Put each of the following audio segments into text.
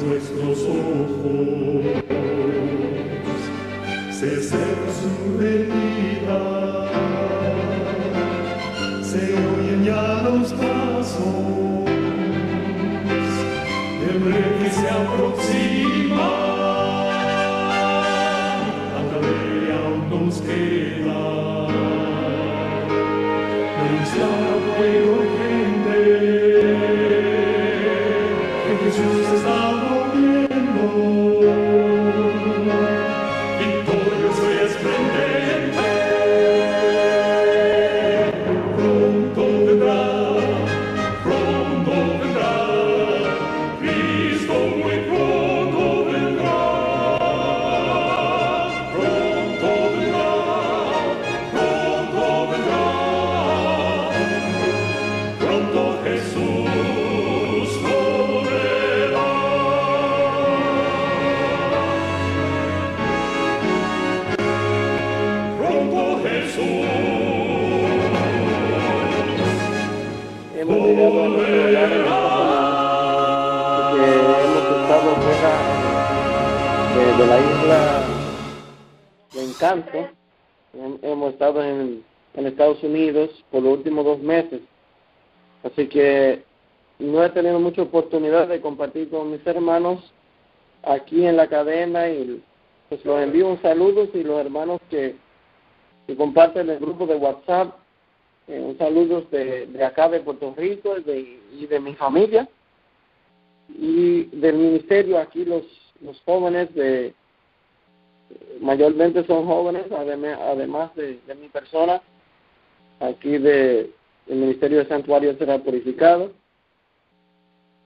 nuestros ojos, se seca su herida, se oyen ya los pasos del rey que se aproxima, a tarea aún nos queda denunciar al pueblo urgente que Jesús está volviendo, victorioso y esplendente, pronto vendrá, Cristo muy pronto vendrá, pronto Jesús volverá. Pronto Jesús Hemos llegado a nuestro hogar en esta semana, que hemos estado fuera de la isla de Encanto. Hemos estado en Estados Unidos por los últimos 2 meses, así que no he tenido mucha oportunidad de compartir con mis hermanos aquí en la cadena, y pues los envío un saludo, y los hermanos que comparten el grupo de WhatsApp, un saludo de acá de Puerto Rico y de mi familia y del ministerio. Aquí los jóvenes, mayormente son jóvenes, además de mi persona, aquí del ministerio de Santuario Será Purificado.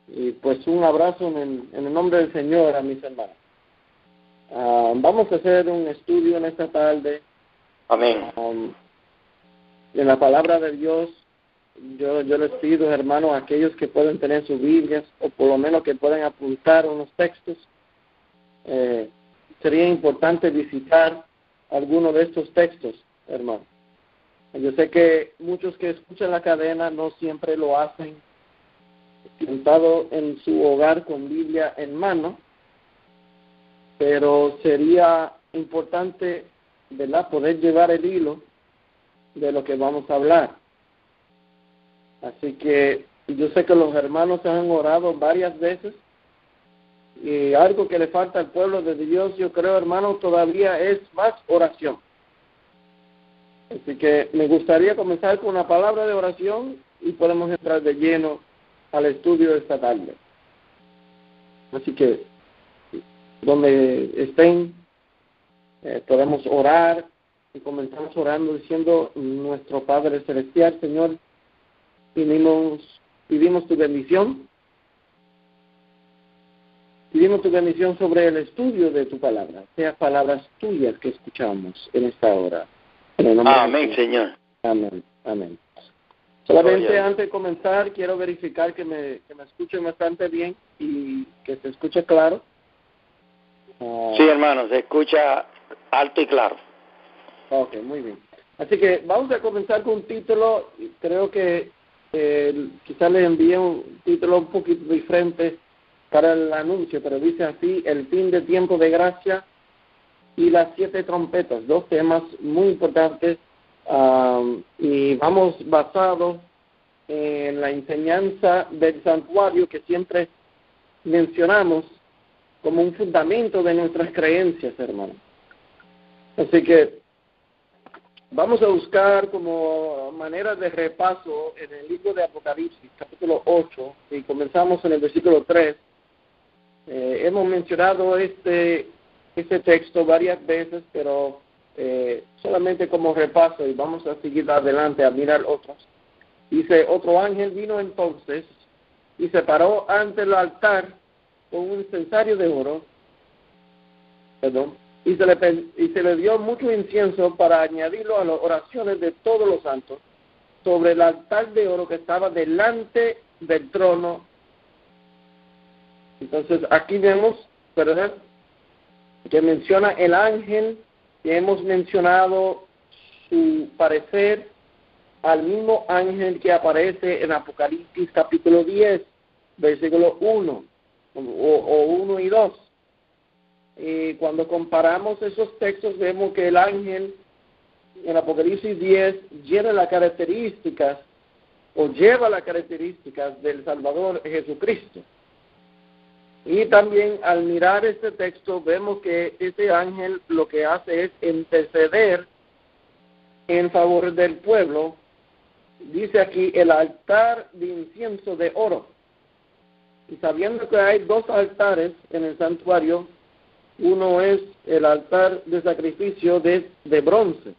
Y pues un abrazo en el nombre del Señor a mis hermanos. Vamos a hacer un estudio en esta tarde. Amén. En la palabra de Dios. Yo les pido, hermanos, a aquellos que pueden tener sus Biblias, o por lo menos que pueden apuntar unos textos, sería importante visitar alguno de estos textos, hermanos. Yo sé que muchos que escuchan la cadena no siempre lo hacen sentado en su hogar con Biblia en mano, pero sería importante, ¿verdad?, poder llevar el hilo de lo que vamos a hablar. Así que yo sé que los hermanos han orado varias veces, y algo que le falta al pueblo de Dios, yo creo, hermanos, todavía es más oración. Así que me gustaría comenzar con una palabra de oración y podemos entrar de lleno al estudio de esta tarde. Así que donde estén, podemos orar, y comenzamos orando diciendo: nuestro Padre Celestial, Señor, pedimos tu bendición. Pedimos tu bendición sobre el estudio de tu palabra, sea palabras tuyas que escuchamos en esta hora. Amén, Señor. Amén, amén. Solamente antes de comenzar, quiero verificar que me escuchen bastante bien y que se escuche claro. Sí, hermano, se escucha alto y claro. Ok, muy bien. Así que vamos a comenzar con un título. Creo que quizás les envíe un título un poquito diferente para el anuncio, pero dice así: el fin de tiempo de gracia y las 7 trompetas. 2 temas muy importantes, y vamos basados en la enseñanza del santuario que siempre mencionamos como un fundamento de nuestras creencias, hermanos. Así que vamos a buscar como manera de repaso en el libro de Apocalipsis, capítulo 8, y comenzamos en el versículo 3. Hemos mencionado este texto varias veces, pero solamente como repaso, y vamos a seguir adelante a mirar otros. Dice: otro ángel vino entonces y se paró ante el altar con un incensario de oro, y se le dio mucho incienso para añadirlo a las oraciones de todos los santos sobre el altar de oro que estaba delante del trono. Entonces aquí vemos, ¿verdad?, que menciona el ángel, que hemos mencionado su parecer al mismo ángel que aparece en Apocalipsis capítulo 10, versículo 1. o 1 y 2. Y cuando comparamos esos textos vemos que el ángel en Apocalipsis 10 lleva las características del Salvador Jesucristo. Y también al mirar este texto vemos que este ángel lo que hace es interceder en favor del pueblo. Dice aquí el altar de incienso de oro. Y sabiendo que hay 2 altares en el santuario, uno es el altar de sacrificio de bronce.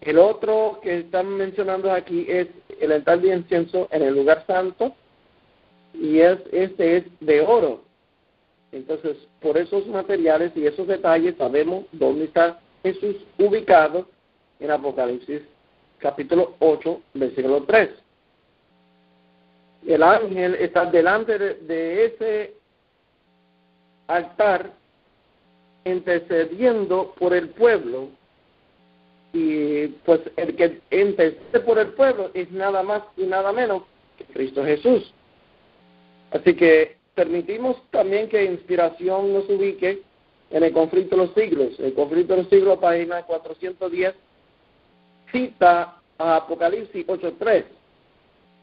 El otro que están mencionando aquí es el altar de incienso en el lugar santo, y este es de oro. Entonces, por esos materiales y esos detalles sabemos dónde está Jesús ubicado en Apocalipsis capítulo 8, versículo 3. El ángel está delante de ese altar intercediendo por el pueblo, y pues el que intercede por el pueblo es nada más y nada menos que Cristo Jesús. Así que permitimos también que inspiración nos ubique en el conflicto de los siglos. El conflicto de los siglos, página 410, cita a Apocalipsis 8:3.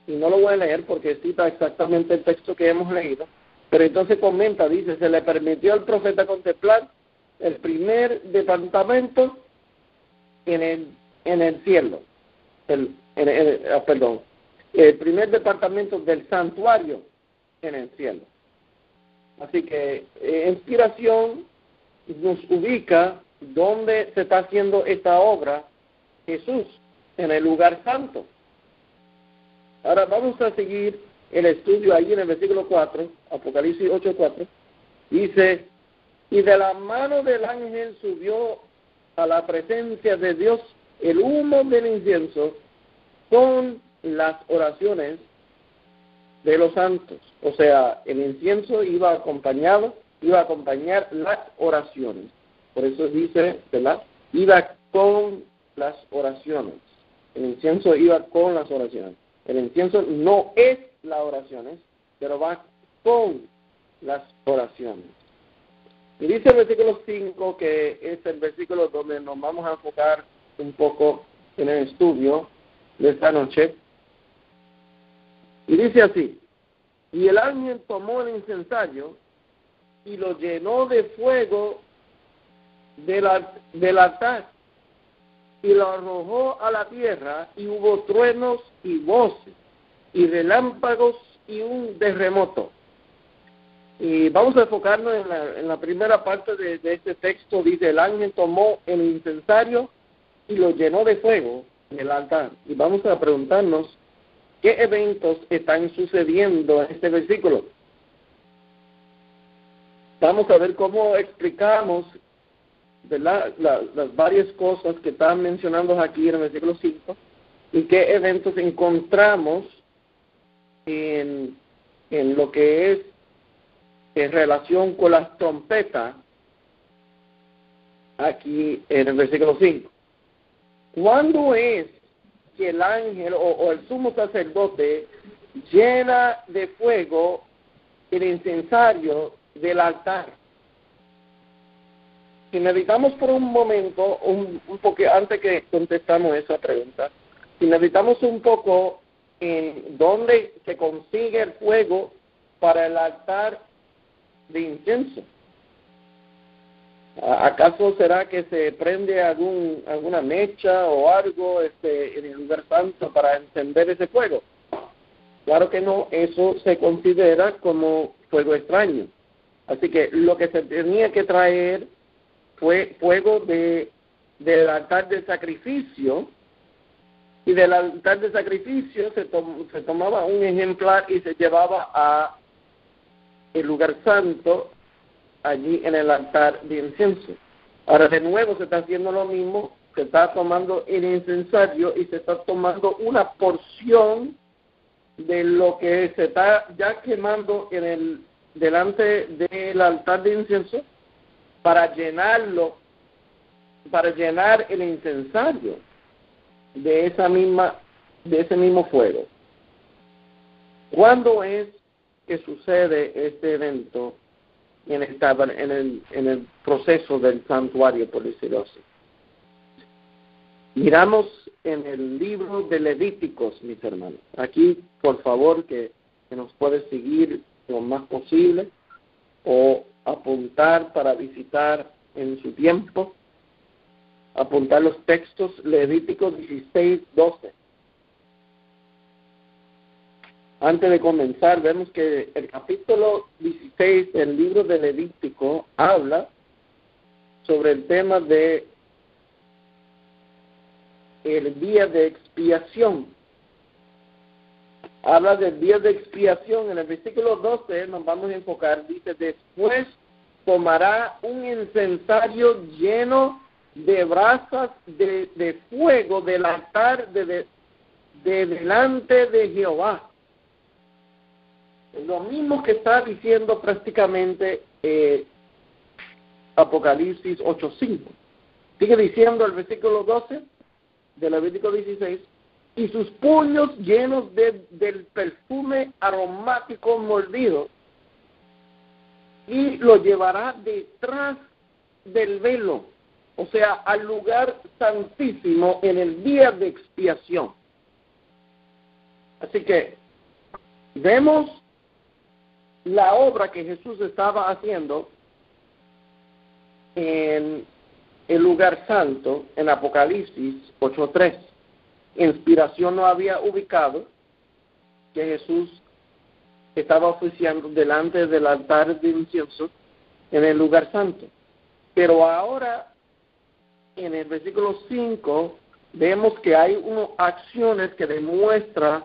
Y no lo voy a leer porque cita exactamente el texto que hemos leído, pero entonces comenta, dice, se le permitió al profeta contemplar el primer departamento en el cielo, el primer departamento del santuario en el cielo. Así que inspiración nos ubica donde se está haciendo esta obra, Jesús, en el lugar santo. Ahora vamos a seguir el estudio ahí en el versículo 4, Apocalipsis 8:4. Dice, y de la mano del ángel subió a la presencia de Dios el humo del incienso con las oraciones de los santos. O sea, el incienso iba a acompañar las oraciones. Por eso dice, ¿verdad? Iba con las oraciones. El incienso iba con las oraciones. El incienso no es las oraciones, pero va con las oraciones. Y dice el versículo 5, que es el versículo donde nos vamos a enfocar un poco en el estudio de esta noche. Y dice así, y el ángel tomó el incensario y lo llenó de fuego del altar y lo arrojó a la tierra, y hubo truenos y voces y relámpagos y un terremoto. Y vamos a enfocarnos en la primera parte de este texto. Dice, el ángel tomó el incensario y lo llenó de fuego del altar. Y vamos a preguntarnos qué eventos están sucediendo en este versículo. Vamos a ver cómo explicamos, ¿verdad?, las varias cosas que están mencionando aquí en el versículo 5 y qué eventos encontramos en lo que es en relación con las trompetas aquí en el versículo 5. ¿Cuándo es que el ángel o el sumo sacerdote llena de fuego el incensario del altar? Si meditamos por un momento, un poco antes que contestamos esa pregunta, si meditamos un poco en dónde se consigue el fuego para el altar de incienso. ¿Acaso será que se prende alguna mecha o algo en el lugar santo para encender ese fuego? Claro que no, eso se considera como fuego extraño. Así que lo que se tenía que traer fue fuego del altar de sacrificio, y del altar de sacrificio se tomaba un ejemplar y se llevaba a el lugar santo, allí en el altar de incienso. Ahora de nuevo se está haciendo lo mismo, se está tomando el incensario y se está tomando una porción de lo que se está ya quemando delante del altar de incienso para llenar el incensario de ese mismo fuego. ¿Cuándo es que sucede este evento en el proceso del santuario, por decirlo así. Miramos en el libro de Levíticos, mis hermanos. Aquí, por favor, que nos puede seguir lo más posible o apuntar para visitar en su tiempo. Apuntar los textos, Levíticos 16:12. Antes de comenzar, vemos que el capítulo 16 del libro de Levítico habla sobre el tema de el día de expiación. Habla del día de expiación. En el versículo 12 nos vamos a enfocar. Dice, después tomará un incensario lleno de brasas de fuego del altar de delante de Jehová. Lo mismo que está diciendo prácticamente Apocalipsis 8:5. Sigue diciendo el versículo 12 de Levítico 16, y sus puños llenos del perfume aromático molido, y lo llevará detrás del velo, o sea, al lugar santísimo en el día de expiación. Así que vemos la obra que Jesús estaba haciendo en el lugar santo en Apocalipsis 8:3. Inspiración no había ubicado que Jesús estaba oficiando delante del altar de incienso en el lugar santo. Pero ahora, en el versículo 5, vemos que hay unas acciones que demuestran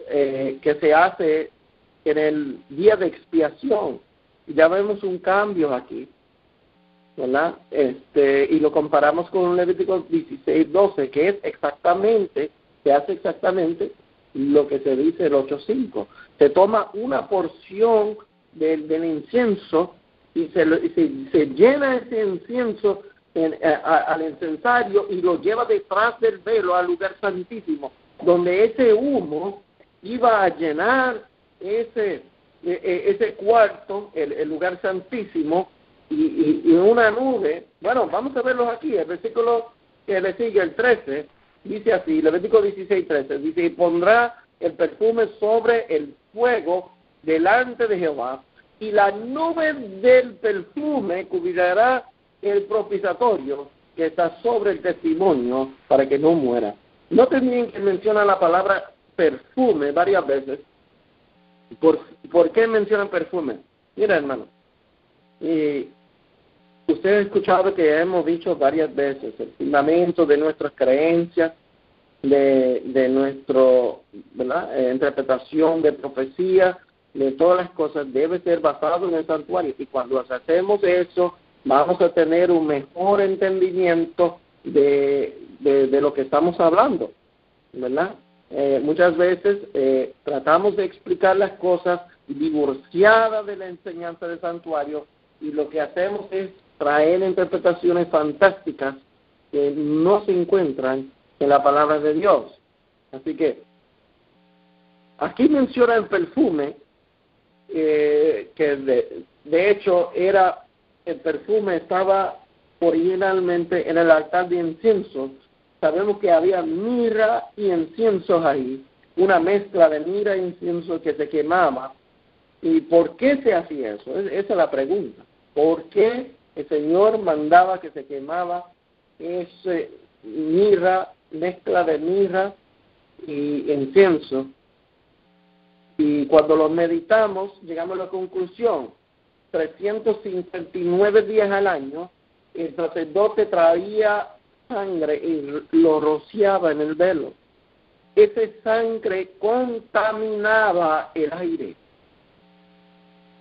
que se hace en el día de expiación. Ya vemos un cambio aquí, ¿verdad? Y lo comparamos con Levítico 16:12, que es exactamente, se hace exactamente lo que se dice el 8:5. Se toma una porción del incienso y se llena ese incienso al incensario y lo lleva detrás del velo al lugar santísimo, donde ese humo iba a llenar ese cuarto, el lugar santísimo, y una nube. Bueno, vamos a verlos aquí. El versículo que le sigue, el 13, dice así, Levítico 16:13, dice, y pondrá el perfume sobre el fuego delante de Jehová, y la nube del perfume cubrirá el propiciatorio que está sobre el testimonio para que no muera. Noten bien que menciona la palabra perfume varias veces. ¿Por qué mencionan perfume? Mira, hermano, usted ha escuchado que hemos dicho varias veces el fundamento de nuestras creencias, de nuestra interpretación de profecía, de todas las cosas, debe ser basado en el santuario. Y cuando hacemos eso, vamos a tener un mejor entendimiento de lo que estamos hablando, ¿verdad? Muchas veces tratamos de explicar las cosas divorciadas de la enseñanza del santuario, y lo que hacemos es traer interpretaciones fantásticas que no se encuentran en la palabra de Dios. Así que aquí menciona el perfume, que de hecho el perfume estaba originalmente en el altar de incienso. Sabemos que había mirra y inciensos ahí, una mezcla de mirra e incienso que se quemaba. ¿Y por qué se hacía eso? Esa es la pregunta. ¿Por qué el Señor mandaba que se quemaba ese mirra, mezcla de mirra y incienso? Y cuando lo meditamos, llegamos a la conclusión: 359 días al año, el sacerdote traía sangre y lo rociaba en el velo. Esa sangre contaminaba el aire.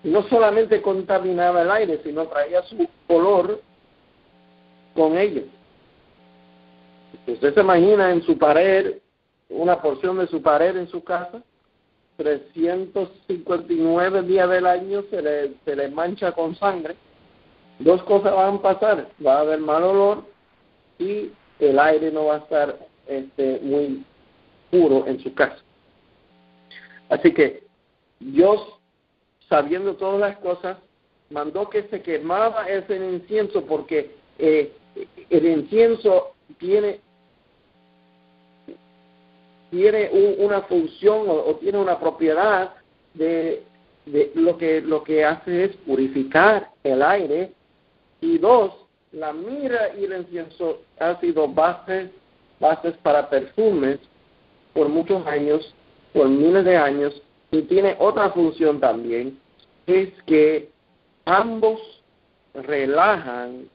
No solamente contaminaba el aire, sino traía su olor con ello. Usted se imagina en su pared, una porción de su pared en su casa, 359 días del año se le mancha con sangre. Dos cosas van a pasar: va a haber mal olor y el aire no va a estar muy puro en su casa. Así que Dios sabiendo todas las cosas, mandó que se quemaba ese incienso, porque el incienso tiene una función o tiene una propiedad de lo que hace es purificar el aire. Y dos, la mirra y el incienso han sido bases para perfumes por muchos años, por miles de años, y tiene otra función también, es que ambos relajan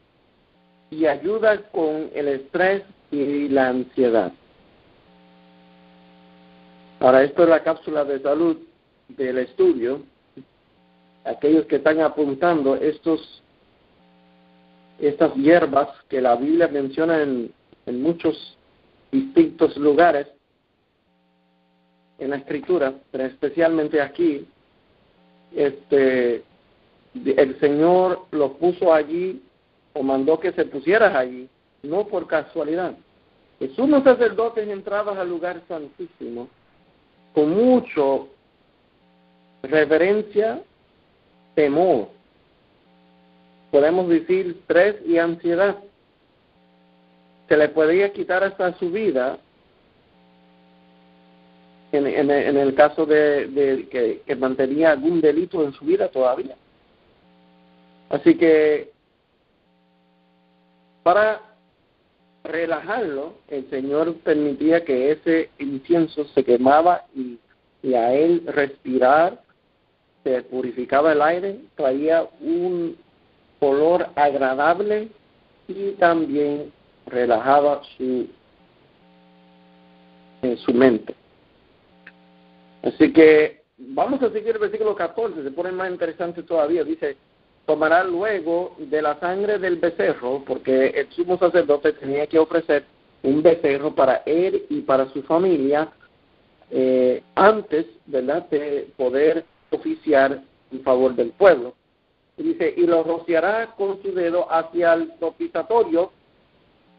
y ayudan con el estrés y la ansiedad. Ahora, esto es la cápsula de salud del estudio. Aquellos que están apuntando estas hierbas que la Biblia menciona en muchos distintos lugares en la Escritura, pero especialmente aquí, el Señor lo puso allí o mandó que se pusieras allí, no por casualidad. El sumo sacerdote entraba al lugar santísimo con mucho reverencia, temor, podemos decir estrés y ansiedad. Se le podía quitar hasta su vida en el caso de que mantenía algún delito en su vida todavía. Así que para relajarlo, el Señor permitía que ese incienso se quemaba y a él respirar se purificaba el aire, traía un olor agradable y también relajaba su mente. Así que vamos a seguir el versículo 14, se pone más interesante todavía. Dice, tomará luego de la sangre del becerro, porque el sumo sacerdote tenía que ofrecer un becerro para él y para su familia antes, ¿verdad?, de poder oficiar en favor del pueblo. Y dice, y lo rociará con su dedo hacia el propiciatorio,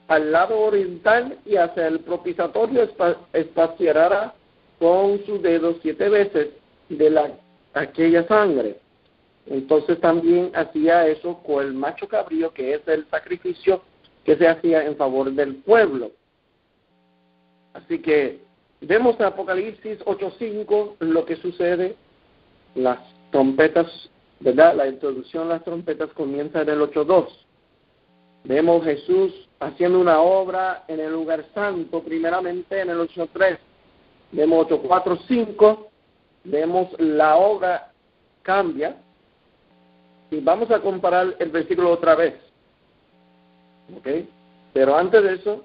al lado oriental, y hacia el propiciatorio espaciará con su dedo 7 veces de aquella sangre. Entonces también hacía eso con el macho cabrío, que es el sacrificio que se hacía en favor del pueblo. Así que vemos en Apocalipsis 8:5 lo que sucede. Las trompetas, ¿verdad? La introducción a las trompetas comienza en el 8:2. Vemos Jesús haciendo una obra en el lugar santo, primeramente en el 8:3. Vemos 8:4-5, vemos la obra cambia. Y vamos a comparar el versículo otra vez. ¿Ok? Pero antes de eso,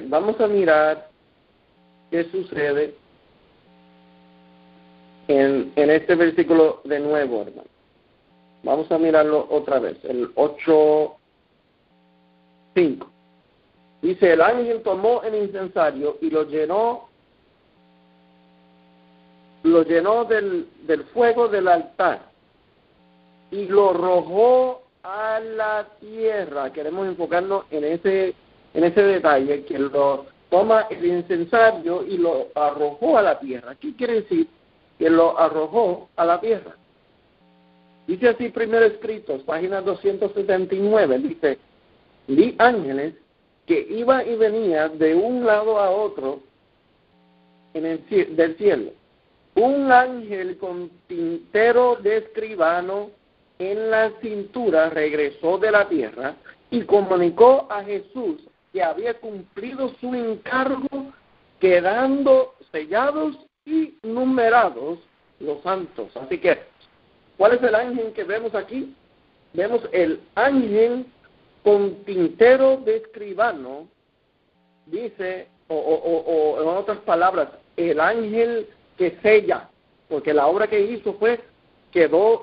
vamos a mirar qué sucede en este versículo de nuevo, hermano. Vamos a mirarlo otra vez, el 8:5. Dice, el ángel tomó el incensario y lo llenó del fuego del altar y lo arrojó a la tierra. Queremos enfocarnos en ese detalle, que lo toma el incensario y lo arrojó a la tierra. ¿Qué quiere decir? Que lo arrojó a la tierra. Dice así, Primeros Escritos, página 279, dice, vi ángeles que iban y venían de un lado a otro del cielo. Un ángel con tintero de escribano en la cintura regresó de la tierra y comunicó a Jesús que había cumplido su encargo, quedando sellados y numerados los santos. Así que, ¿cuál es el ángel que vemos aquí? Vemos el ángel con tintero de escribano, dice, o en otras palabras, el ángel que sella, porque la obra que hizo quedó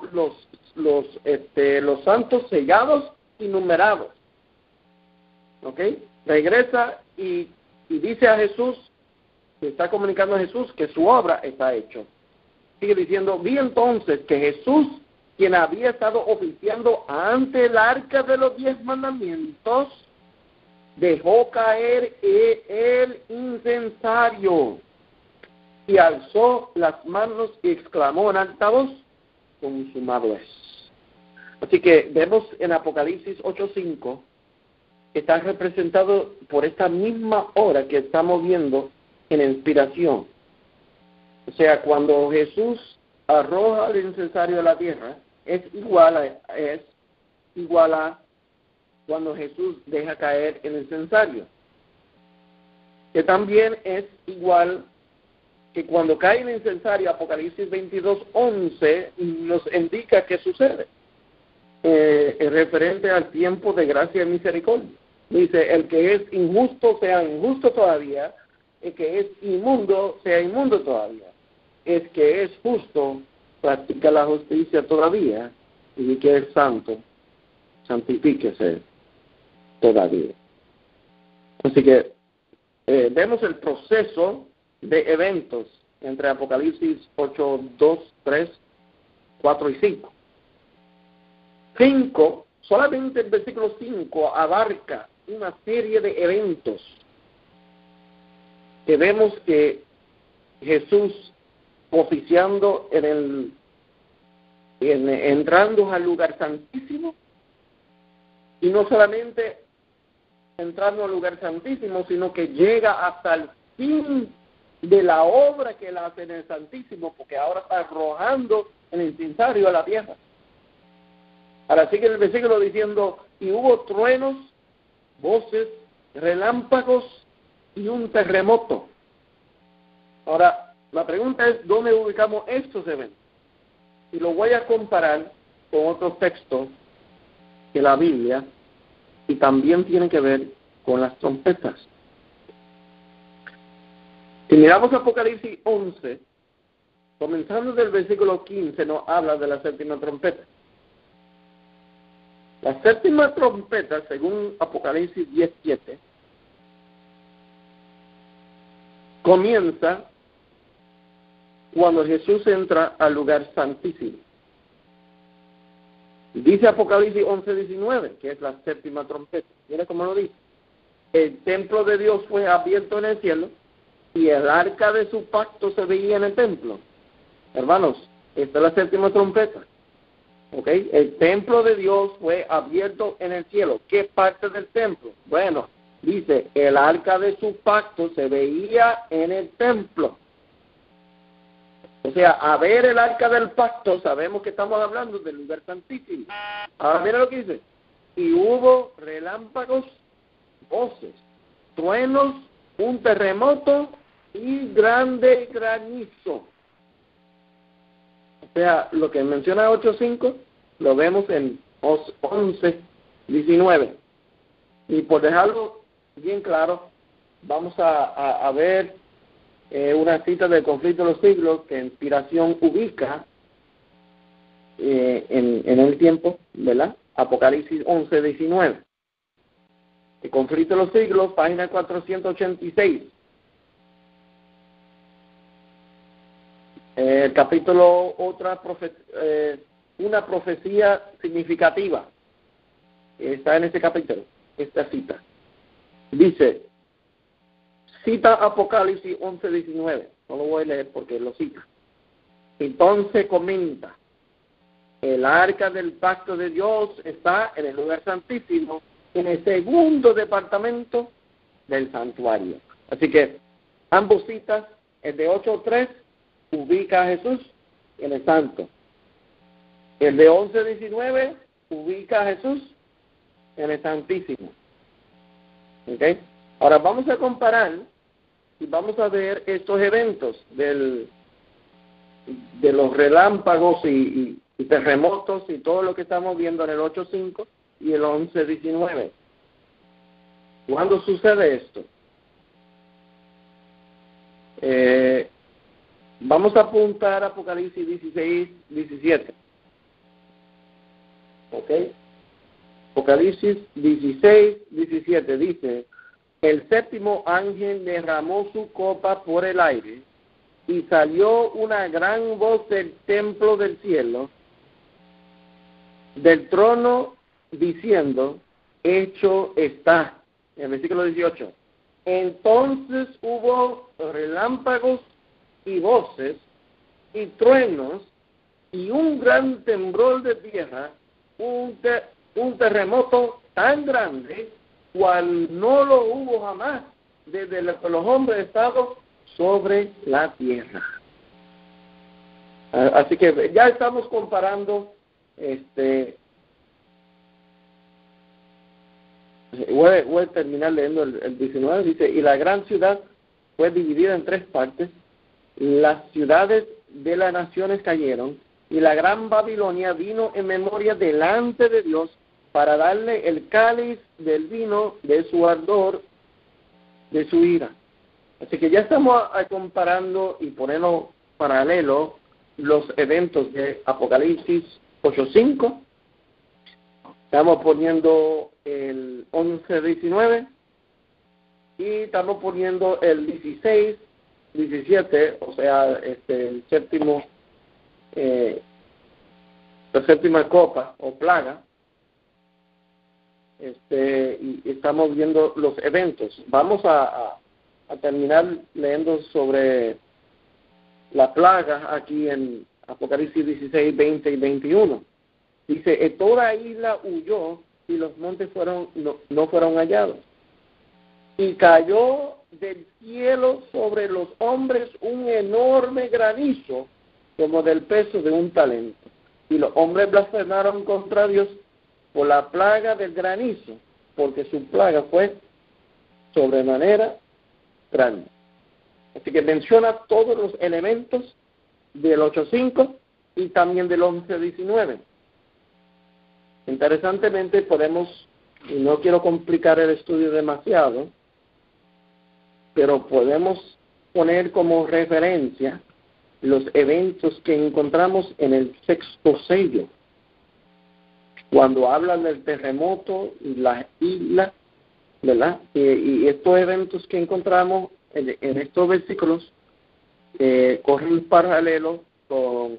los santos sellados y numerados. ¿Ok? Regresa y dice a Jesús, que está comunicando a Jesús que su obra está hecha. Sigue diciendo, vi entonces que Jesús, quien había estado oficiando ante el arca de los 10 mandamientos, dejó caer el incensario y alzó las manos y exclamó en alta voz, consumado es. Así que vemos en Apocalipsis 8:5 que está representado por esta misma hora que estamos viendo en la inspiración. O sea, cuando Jesús arroja el incensario a la tierra, es igual a cuando Jesús deja caer el incensario. Que también es igual que cuando cae el incensario, Apocalipsis 22:11 nos indica qué sucede. Referente al tiempo de gracia y misericordia. Dice, el que es injusto sea injusto todavía, el que es inmundo sea inmundo todavía. El que es justo practica la justicia todavía, y el que es santo, santifíquese todavía. Así que vemos el proceso de eventos entre Apocalipsis 8, 2, 3, 4 y 5. 5, solamente el versículo 5 abarca una serie de eventos que vemos que Jesús oficiando entrando al lugar santísimo, y no solamente entrando al lugar santísimo, sino que llega hasta el fin de la obra que él hace en el santísimo, porque ahora está arrojando el incensario a la tierra. Ahora sigue el versículo diciendo, y hubo truenos, voces, relámpagos y un terremoto. Ahora, la pregunta es, ¿dónde ubicamos estos eventos? Y lo voy a comparar con otros textos de la Biblia, y también tienen que ver con las trompetas. Si miramos Apocalipsis 11, comenzando del versículo 15, nos habla de la séptima trompeta. La séptima trompeta, según Apocalipsis 10:7, comienza cuando Jesús entra al lugar santísimo. Dice Apocalipsis 11:19, que es la séptima trompeta. Mira cómo lo dice. El templo de Dios fue abierto en el cielo y el arca de su pacto se veía en el templo. Hermanos, esta es la séptima trompeta. ¿Okay? El templo de Dios fue abierto en el cielo. ¿Qué parte del templo? Bueno, dice, el arca de su pacto se veía en el templo. O sea, a ver el arca del pacto, sabemos que estamos hablando del lugar santísimo. Ahora mira lo que dice. Y hubo relámpagos, voces, truenos, un terremoto y grande granizo. O sea, lo que menciona 8:5 lo vemos en 11:19. Y por dejarlo bien claro, vamos a ver una cita del conflicto de los siglos que Inspiración ubica en el tiempo, ¿verdad? Apocalipsis 11:19. El conflicto de los siglos, página 486. El capítulo, una profecía significativa. Está en este capítulo, esta cita. Dice, cita Apocalipsis 11:19. No lo voy a leer porque lo cita. Entonces comenta, el arca del pacto de Dios está en el lugar santísimo, en el segundo departamento del santuario. Así que ambos citas, el de 8:3 ubica a Jesús en el santo. El de 11:19 ubica a Jesús en el santísimo. ¿Okay? Ahora vamos a comparar y vamos a ver estos eventos de los relámpagos y terremotos y todo lo que estamos viendo en el 8:5 y el 11:19. ¿Cuándo sucede esto? Vamos a apuntar a Apocalipsis 16:17. ¿Ok? Apocalipsis 16:17 dice, el séptimo ángel derramó su copa por el aire y salió una gran voz del templo del cielo, del trono, diciendo, hecho está. En el versículo 18. Entonces hubo relámpagos y voces y truenos y un gran temblor de tierra, un terremoto tan grande, cual no lo hubo jamás desde que los hombres han estado sobre la tierra. Así que ya estamos comparando, voy a terminar leyendo el 19, dice, y la gran ciudad fue dividida en 3 partes, las ciudades de las naciones cayeron, y la gran Babilonia vino en memoria delante de Dios para darle el cáliz del vino de su ardor, de su ira. Así que ya estamos comparando y poniendo paralelo los eventos de Apocalipsis 8:5. Estamos poniendo el 11:19 y estamos poniendo el 16:17, o sea, el séptimo, la séptima copa o plaga. Y estamos viendo los eventos. Vamos a terminar leyendo sobre la plaga aquí en Apocalipsis 16, 20 y 21. Dice, toda isla huyó y los montes no fueron hallados. Y cayó del cielo sobre los hombres un enorme granizo, como del peso de un talento. Y los hombres blasfemaron contra Dios por la plaga del granizo, porque su plaga fue sobremanera grande. Así que menciona todos los elementos del 8:5 y también del 11:19. Interesantemente podemos, y no quiero complicar el estudio demasiado, pero podemos poner como referencia los eventos que encontramos en el 6º sello, cuando hablan del terremoto y las islas, ¿verdad? Y estos eventos que encontramos en estos versículos corren paralelo con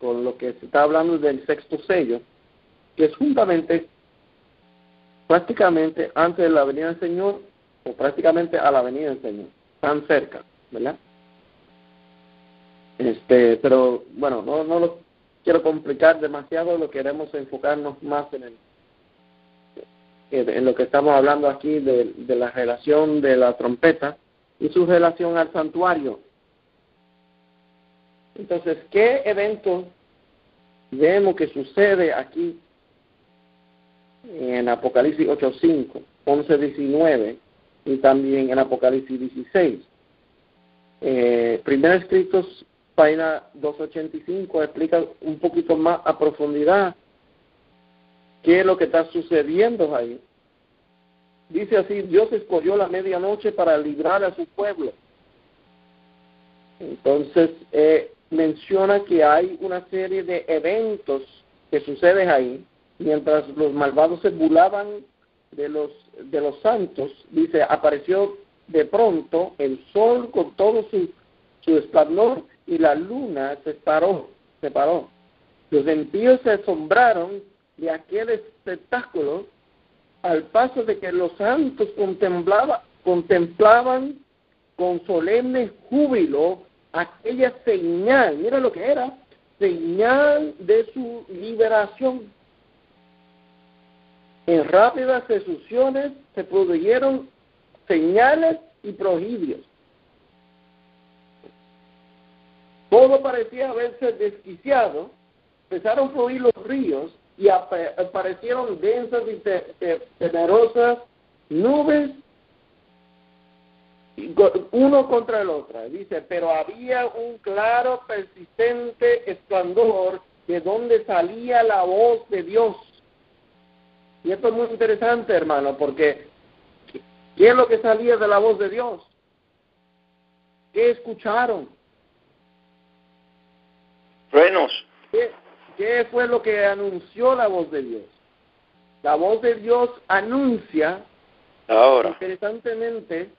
lo que se está hablando del 6º sello, que es juntamente, prácticamente antes de la venida del Señor, o prácticamente a la venida del Señor, tan cerca, ¿verdad? Pero bueno, no lo quiero complicar demasiado, lo queremos enfocarnos más en lo que estamos hablando aquí de la relación de la trompeta y su relación al santuario. Entonces, ¿qué evento vemos que sucede aquí en Apocalipsis 8:5, 11:19 y también en Apocalipsis 16? Primer Escritos, página 285, explica un poquito más a profundidad qué es lo que está sucediendo ahí. Dice así, Dios escogió la medianoche para librar a su pueblo. Entonces, menciona que hay una serie de eventos que suceden ahí, mientras los malvados se burlaban de los santos. Dice, apareció de pronto el sol con todo su esplendor y la luna se paró. Los impíos se asombraron de aquel espectáculo, al paso de que los santos contemplaban con solemne júbilo aquella señal. Mira lo que era, señal de su liberación. En rápidas ejecuciones se produjeron señales y prodigios. Todo parecía haberse desquiciado, empezaron a fluir los ríos y aparecieron densas y temerosas nubes, uno contra el otro. Dice, pero había un claro, persistente esplendor de donde salía la voz de Dios. Y esto es muy interesante, hermano, porque ¿qué es lo que salía de la voz de Dios? ¿Qué escucharon? Truenos. ¿Qué fue lo que anunció la voz de Dios? La voz de Dios anuncia, ahora, interesantemente,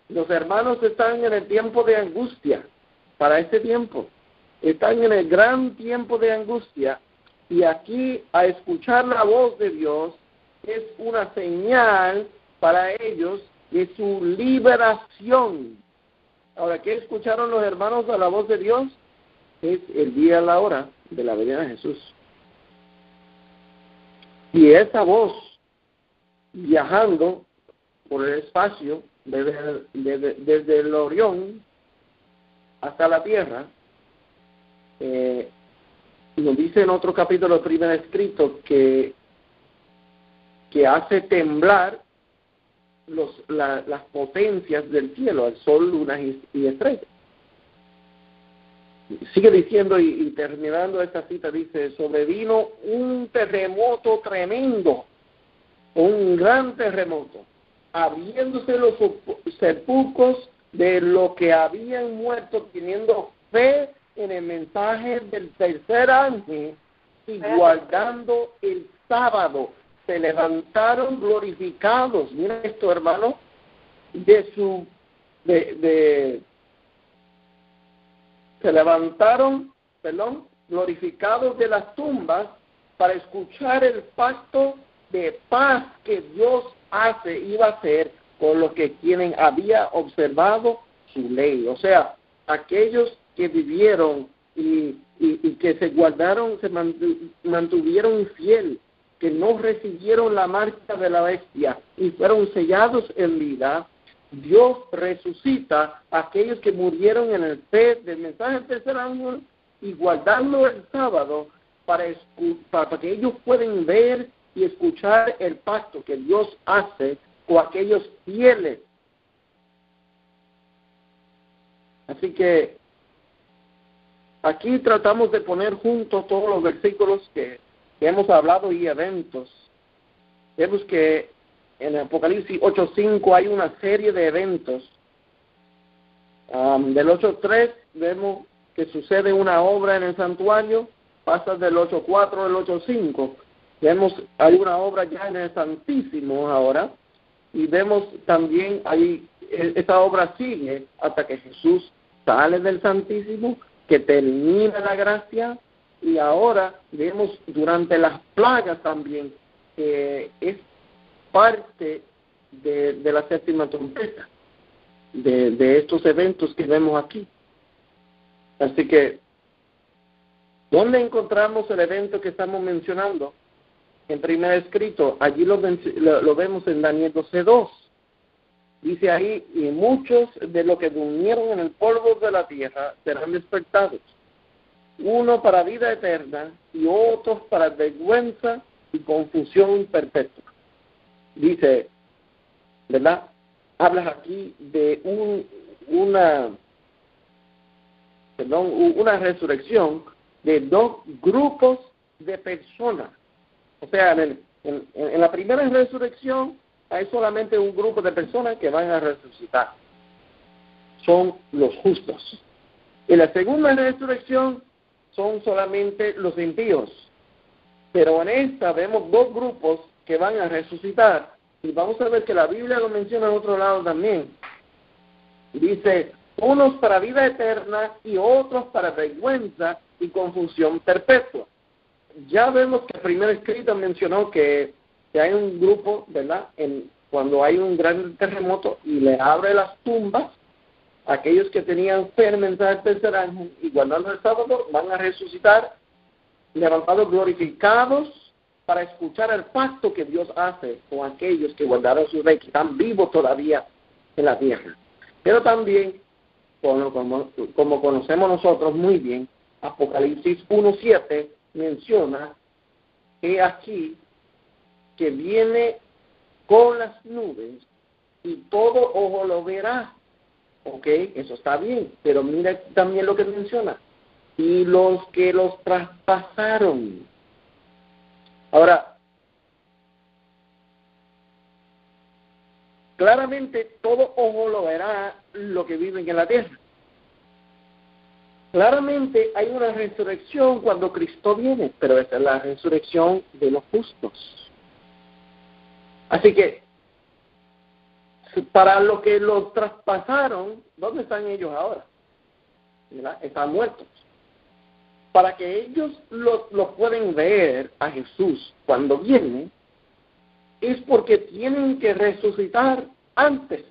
los hermanos están en el tiempo de angustia, para este tiempo. Están en el gran tiempo de angustia, y aquí, a escuchar la voz de Dios, es una señal para ellos de su liberación. Ahora, ¿qué escucharon los hermanos a la voz de Dios? es el día y la hora de la venida de Jesús. Y esa voz viajando por el espacio desde el Orión hasta la Tierra, nos dice en otro capítulo del primer escrito que hace temblar las potencias del cielo, el sol, lunas y estrellas. Sigue diciendo y terminando esta cita, dice, sobrevino un terremoto tremendo, un gran terremoto, abriéndose los sepulcros de los que habían muerto, teniendo fe en el mensaje del tercer ángel y guardando el sábado. Se levantaron glorificados, mira esto, hermano, se levantaron, glorificados de las tumbas para escuchar el pacto de paz que Dios iba a hacer con los que había observado su ley. O sea, aquellos que vivieron y que se guardaron, se mantuvieron fieles, que no recibieron la marca de la bestia y fueron sellados en vida. Dios resucita a aquellos que murieron en el fe del mensaje del tercer ángel y guardando el sábado para que ellos puedan ver y escuchar el pacto que Dios hace con aquellos fieles. Así que aquí tratamos de poner juntos todos los versículos que hemos hablado y eventos. Vemos que en Apocalipsis 8:5 hay una serie de eventos. Del 8:3 vemos que sucede una obra en el santuario, pasa del 8:4 al 8:5. Vemos hay una obra ya en el Santísimo ahora, y vemos también ahí esa obra sigue hasta que Jesús sale del Santísimo, que termina la gracia, y ahora vemos durante las plagas también es parte de la séptima trompeta, de estos eventos que vemos aquí. Así que, ¿dónde encontramos el evento que estamos mencionando? En primer escrito, allí lo vemos en Daniel 12:2. Dice ahí, y muchos de los que durmieron en el polvo de la tierra serán despertados, uno para vida eterna y otros para vergüenza y confusión perpetua. Dice, ¿verdad? Hablas aquí de una resurrección de dos grupos de personas. O sea, en la primera resurrección hay solamente un grupo de personas que van a resucitar. Son los justos. En la segunda resurrección son solamente los impíos. Pero en esta vemos dos grupos que van a resucitar. Y vamos a ver que la Biblia lo menciona en otro lado también. Dice, unos para vida eterna y otros para vergüenza y confusión perpetua. Ya vemos que el primer escrito mencionó que hay un grupo, ¿verdad? Cuando hay un gran terremoto y le abre las tumbas, aquellos que tenían fe en el mensaje del tercer ángel y guardando el sábado van a resucitar, levantados glorificados para escuchar el pacto que Dios hace con aquellos que guardaron su ley, que están vivos todavía en la tierra. Pero también, como conocemos nosotros muy bien, Apocalipsis 1:7 menciona que aquí que viene con las nubes y todo ojo lo verá. Ok, eso está bien, pero mira también lo que menciona. Y los que los traspasaron. Ahora, claramente todo ojo lo verá lo que viven en la tierra. Claramente hay una resurrección cuando Cristo viene, pero esa es la resurrección de los justos. Así que, para los que los traspasaron, ¿dónde están ellos ahora? ¿Verdad? Están muertos. Para que ellos los pueden ver a Jesús cuando viene, es porque tienen que resucitar antes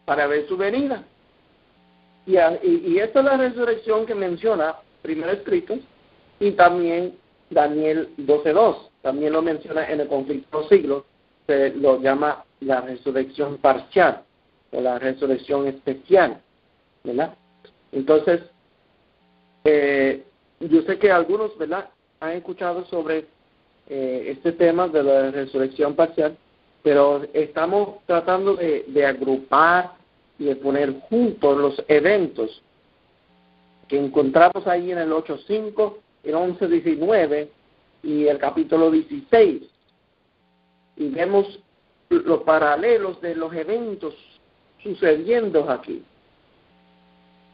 para ver su venida. Y esta es la resurrección que menciona Primero Escritos y también Daniel 12:2. También lo menciona en el conflicto de los siglos, se lo llama la resurrección parcial o la resurrección especial, ¿verdad? Entonces, yo sé que algunos, ¿verdad?, han escuchado sobre este tema de la resurrección parcial, pero estamos tratando de agrupar y de poner juntos los eventos que encontramos ahí en el 8:5, el 11:19 y el capítulo 16. Y vemos los paralelos de los eventos sucediendo aquí.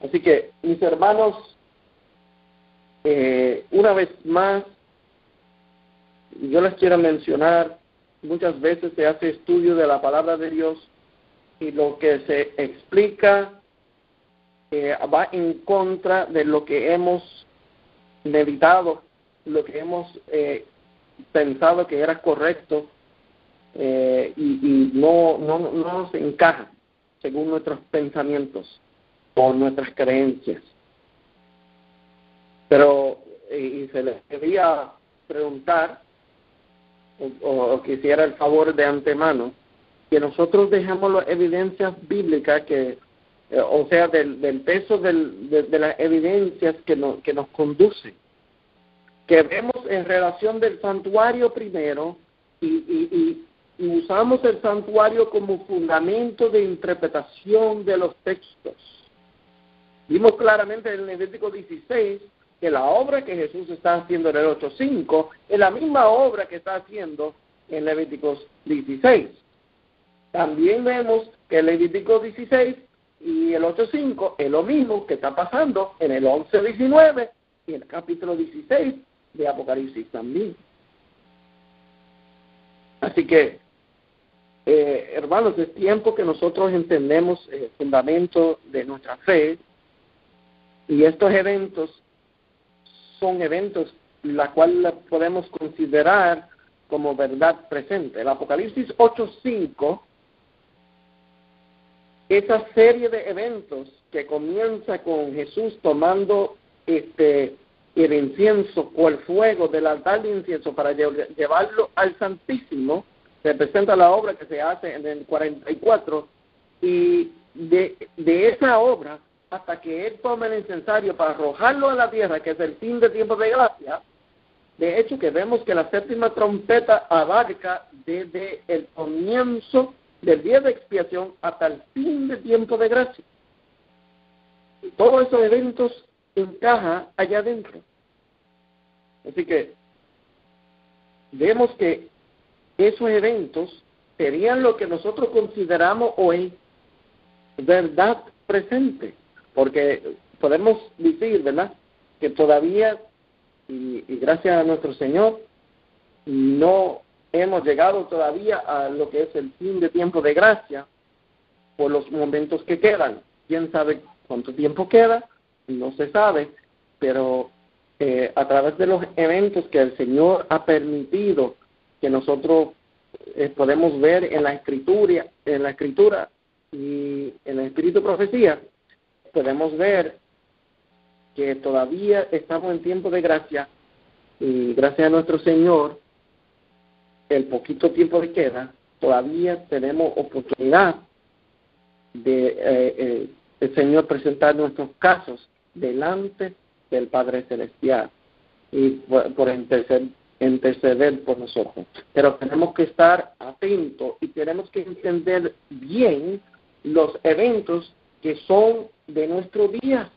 Así que, mis hermanos, una vez más, yo les quiero mencionar, muchas veces se hace estudio de la palabra de Dios y lo que se explica va en contra de lo que hemos meditado, lo que hemos pensado que era correcto, y no nos encaja según nuestros pensamientos o nuestras creencias. Pero y se les quería preguntar o quisiera el favor de antemano que nosotros dejemos las evidencias bíblicas que o sea del peso de las evidencias que nos conducen, que vemos en relación del santuario primero y usamos el santuario como fundamento de interpretación de los textos. Vimos claramente en Levítico 16 que la obra que Jesús está haciendo en el 8:5 es la misma obra que está haciendo en Levíticos 16. También vemos que el Levítico 16 y el 8:5 es lo mismo que está pasando en el 11:19 y el capítulo 16 de Apocalipsis también. Así que, hermanos, es tiempo que nosotros entendemos el fundamento de nuestra fe, y estos eventos son eventos la cual podemos considerar como verdad presente. El Apocalipsis 8:5, esa serie de eventos que comienza con Jesús tomando el incienso o el fuego del altar de incienso para llevarlo al Santísimo, representa la obra que se hace en el 44, y de esa obra hasta que Él tome el incensario para arrojarlo a la tierra, que es el fin del tiempo de gracia. De hecho, que vemos que la séptima trompeta abarca desde el comienzo del día de expiación hasta el fin del tiempo de gracia. Y todos esos eventos encajan allá adentro. Así que vemos que esos eventos serían lo que nosotros consideramos hoy verdad presente. Porque podemos decir, ¿verdad?, que todavía, y gracias a nuestro Señor, no hemos llegado todavía a lo que es el fin de tiempo de gracia por los momentos que quedan. ¿Quién sabe cuánto tiempo queda? No se sabe, pero a través de los eventos que el Señor ha permitido que nosotros podemos ver en la escritura y en el espíritu de profecía, podemos ver que todavía estamos en tiempo de gracia, y gracias a nuestro Señor, el poquito tiempo que queda, todavía tenemos oportunidad de el Señor presentar nuestros casos delante del Padre Celestial y por interceder por nosotros. Pero tenemos que estar atentos y tenemos que entender bien los eventos que son de nuestro día,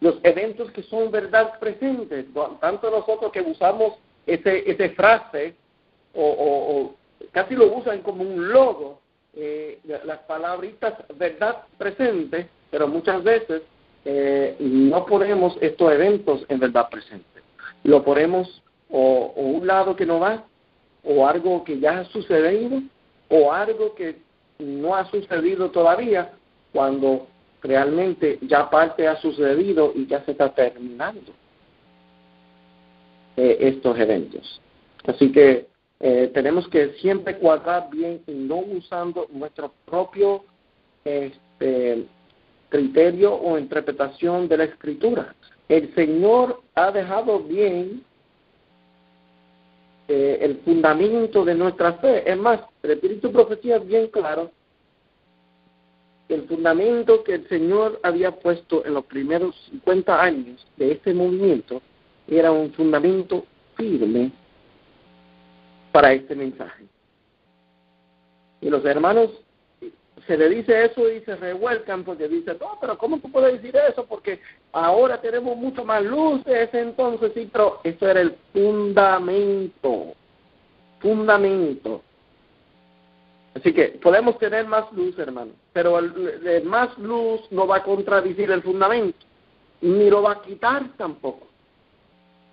los eventos que son verdad presentes. Tanto nosotros que usamos ese frase o casi lo usan como un logo, las palabritas verdad presente, pero muchas veces no ponemos estos eventos en verdad presente. Lo ponemos o un lado que no va, o algo que ya ha sucedido, o algo que no ha sucedido todavía, cuando realmente ya parte ha sucedido y ya se está terminando estos eventos. Así que tenemos que siempre cuadrar bien y no usando nuestro propio criterio o interpretación de la Escritura. El Señor ha dejado bien el fundamento de nuestra fe. Es más, el Espíritu de Profecía es bien claro. El fundamento que el Señor había puesto en los primeros 50 años de este movimiento era un fundamento firme para este mensaje. Y los hermanos se le dice eso y se revuelcan porque dicen, no, pero ¿cómo tú puedes decir eso? Porque ahora tenemos mucho más luz de ese entonces, sí, pero eso era el fundamento. Así que podemos tener más luz, hermano, pero el más luz no va a contradecir el fundamento, ni lo va a quitar tampoco.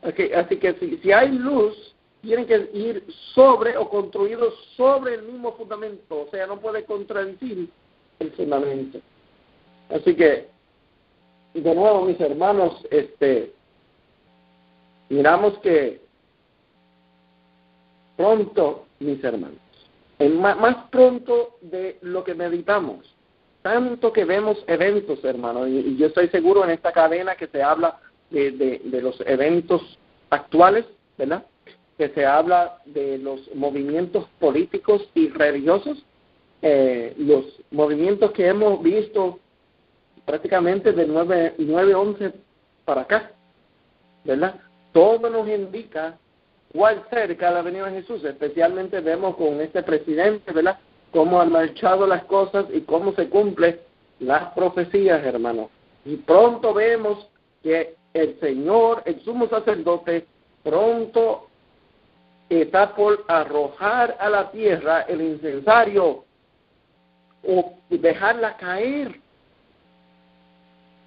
Así que si hay luz, tienen que ir sobre o construidos sobre el mismo fundamento, o sea, no puede contradecir el fundamento. Así que, de nuevo, mis hermanos, miramos que pronto, mis hermanos, más pronto de lo que meditamos, tanto que vemos eventos, hermanos, y yo estoy seguro en esta cadena que se habla de los eventos actuales, ¿verdad?, que se habla de los movimientos políticos y religiosos, los movimientos que hemos visto prácticamente de 9/11 para acá, ¿verdad? Todo nos indica cuál cerca la venida de Jesús, especialmente vemos con este presidente, ¿verdad?, cómo han marchado las cosas y cómo se cumplen las profecías, hermanos. Y pronto vemos que el Señor, el sumo sacerdote, pronto está por arrojar a la tierra el incensario o dejarla caer.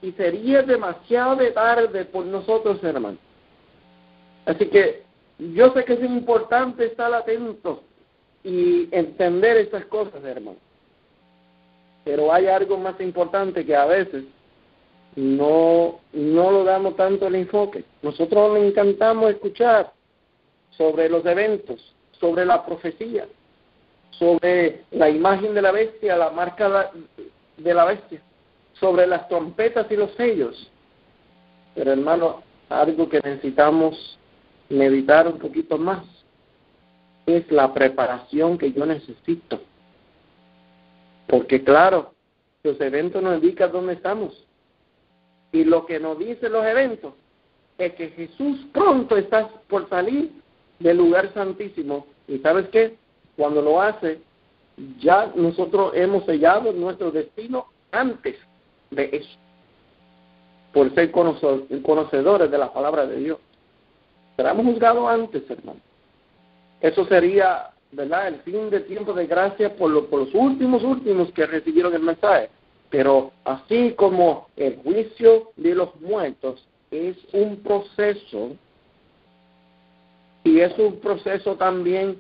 Y sería demasiado tarde por nosotros, hermanos. Así que yo sé que es importante estar atentos y entender estas cosas, hermanos. Pero hay algo más importante que a veces no lo damos tanto el enfoque. Nosotros nos encantamos escuchar sobre los eventos, sobre la profecía, sobre la imagen de la bestia, la marca de la bestia, sobre las trompetas y los sellos. Pero, hermano, algo que necesitamos meditar un poquito más es la preparación que yo necesito. Porque, claro, los eventos nos indican dónde estamos. Y lo que nos dicen los eventos es que Jesús pronto está por salir del lugar santísimo. ¿Y sabes qué? Cuando lo hace, ya nosotros hemos sellado nuestro destino antes de eso, por ser conocedores de la palabra de Dios. Seremos juzgados antes, hermano. Eso sería, ¿verdad?, el fin del tiempo de gracia por los últimos que recibieron el mensaje. Pero así como el juicio de los muertos es un proceso, y es un proceso también,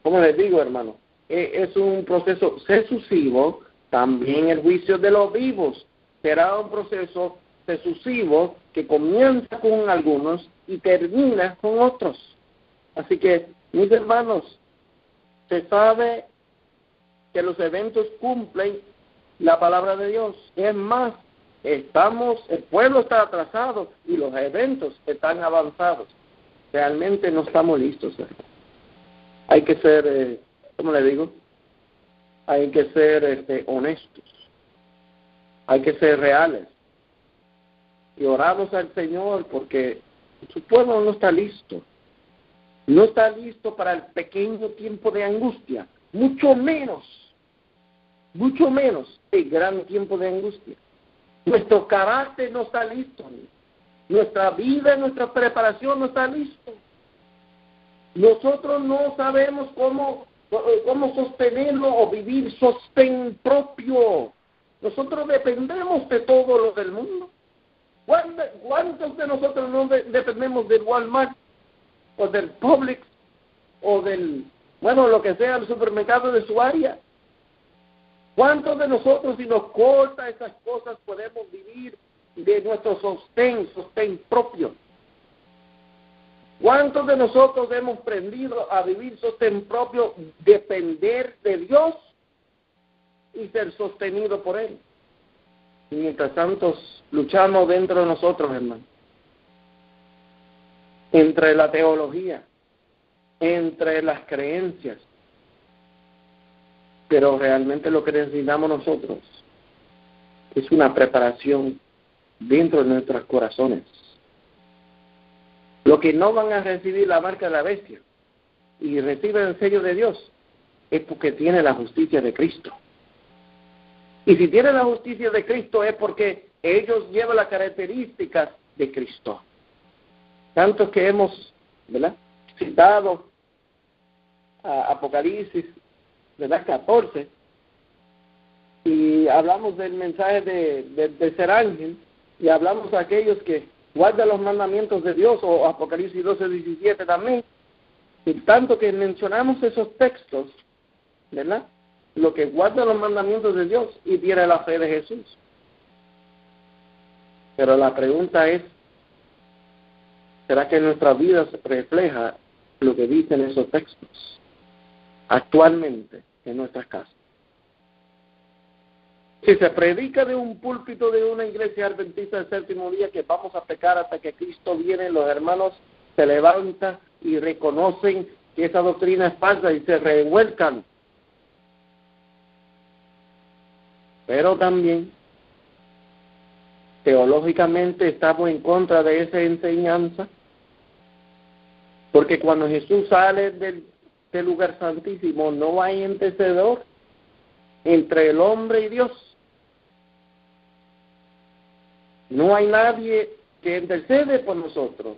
¿cómo les digo, hermano? Es un proceso sucesivo. También el juicio de los vivos será un proceso sucesivo que comienza con algunos y termina con otros. Así que, mis hermanos, se sabe que los eventos cumplen la palabra de Dios. Es más, el pueblo está atrasado y los eventos están avanzados. Realmente no estamos listos, hermano. Hay que ser, ¿cómo le digo? Hay que ser honestos. Hay que ser reales. Y oramos al Señor porque su pueblo no está listo. No está listo para el pequeño tiempo de angustia. Mucho menos el gran tiempo de angustia. Nuestro carácter no está listo. Nuestra vida, nuestra preparación no está listo. Nosotros no sabemos cómo sostenerlo o vivir sostén propio. Nosotros dependemos de todo lo del mundo. ¿Cuántos de nosotros no dependemos del Walmart o del Publix o lo que sea, el supermercado de su área? ¿Cuántos de nosotros, si nos corta esas cosas, podemos vivir de nuestro sostén propio? ¿Cuántos de nosotros hemos aprendido a vivir sostén propio, depender de Dios y ser sostenido por Él. Y mientras tanto, luchamos dentro de nosotros, hermano, entre la teología, entre las creencias, pero realmente lo que necesitamos nosotros es una preparación dentro de nuestros corazones. Los que no van a recibir la marca de la bestia y reciben el sello de Dios es porque tiene la justicia de Cristo. Y si tienen la justicia de Cristo es porque ellos llevan las características de Cristo. Tanto que hemos, ¿verdad?, citado a Apocalipsis, ¿verdad?, 14, y hablamos del mensaje de ser ángel, y hablamos de aquellos que guardan los mandamientos de Dios, o Apocalipsis 12:17 también, y tanto que mencionamos esos textos, ¿verdad?, lo que guarda los mandamientos de Dios y tiene la fe de Jesús. Pero la pregunta es, ¿será que en nuestra vida se refleja lo que dicen esos textos actualmente en nuestras casas? Si se predica de un púlpito de una iglesia adventista del séptimo día que vamos a pecar hasta que Cristo viene, los hermanos se levantan y reconocen que esa doctrina es falsa y se revuelcan. Pero también, teológicamente, estamos en contra de esa enseñanza, porque cuando Jesús sale del lugar santísimo, no hay intercedor entre el hombre y Dios. No hay nadie que intercede por nosotros.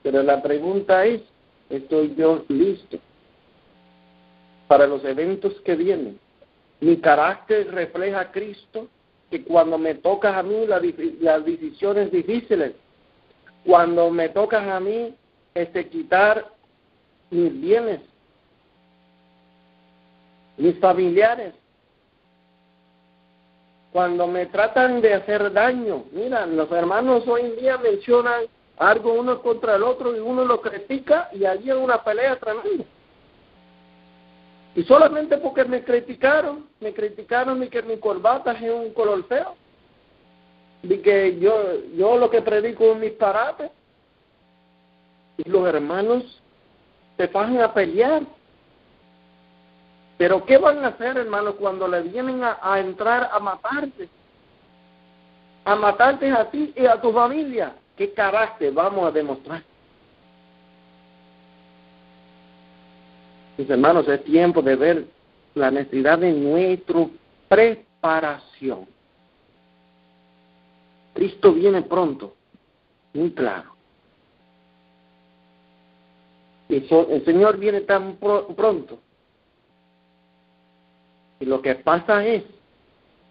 Pero la pregunta es, ¿estoy yo listo para los eventos que vienen? Mi carácter refleja a Cristo, que cuando me tocas a mí las decisiones difíciles, cuando me tocas a mí quitar mis bienes, mis familiares, cuando me tratan de hacer daño. Mira, los hermanos hoy en día mencionan algo uno contra el otro y uno lo critica y allí hay una pelea tremenda. Y solamente porque me criticaron y que mi corbata es un color feo, y que yo lo que predico es un disparate, y los hermanos se pasan a pelear. Pero ¿qué van a hacer, hermanos, cuando le vienen a entrar a matarte? A matarte a ti y a tu familia. ¿Qué carácter vamos a demostrar? Mis hermanos, es tiempo de ver la necesidad de nuestra preparación. Cristo viene pronto, muy claro. Y el Señor viene tan pronto. Y lo que pasa es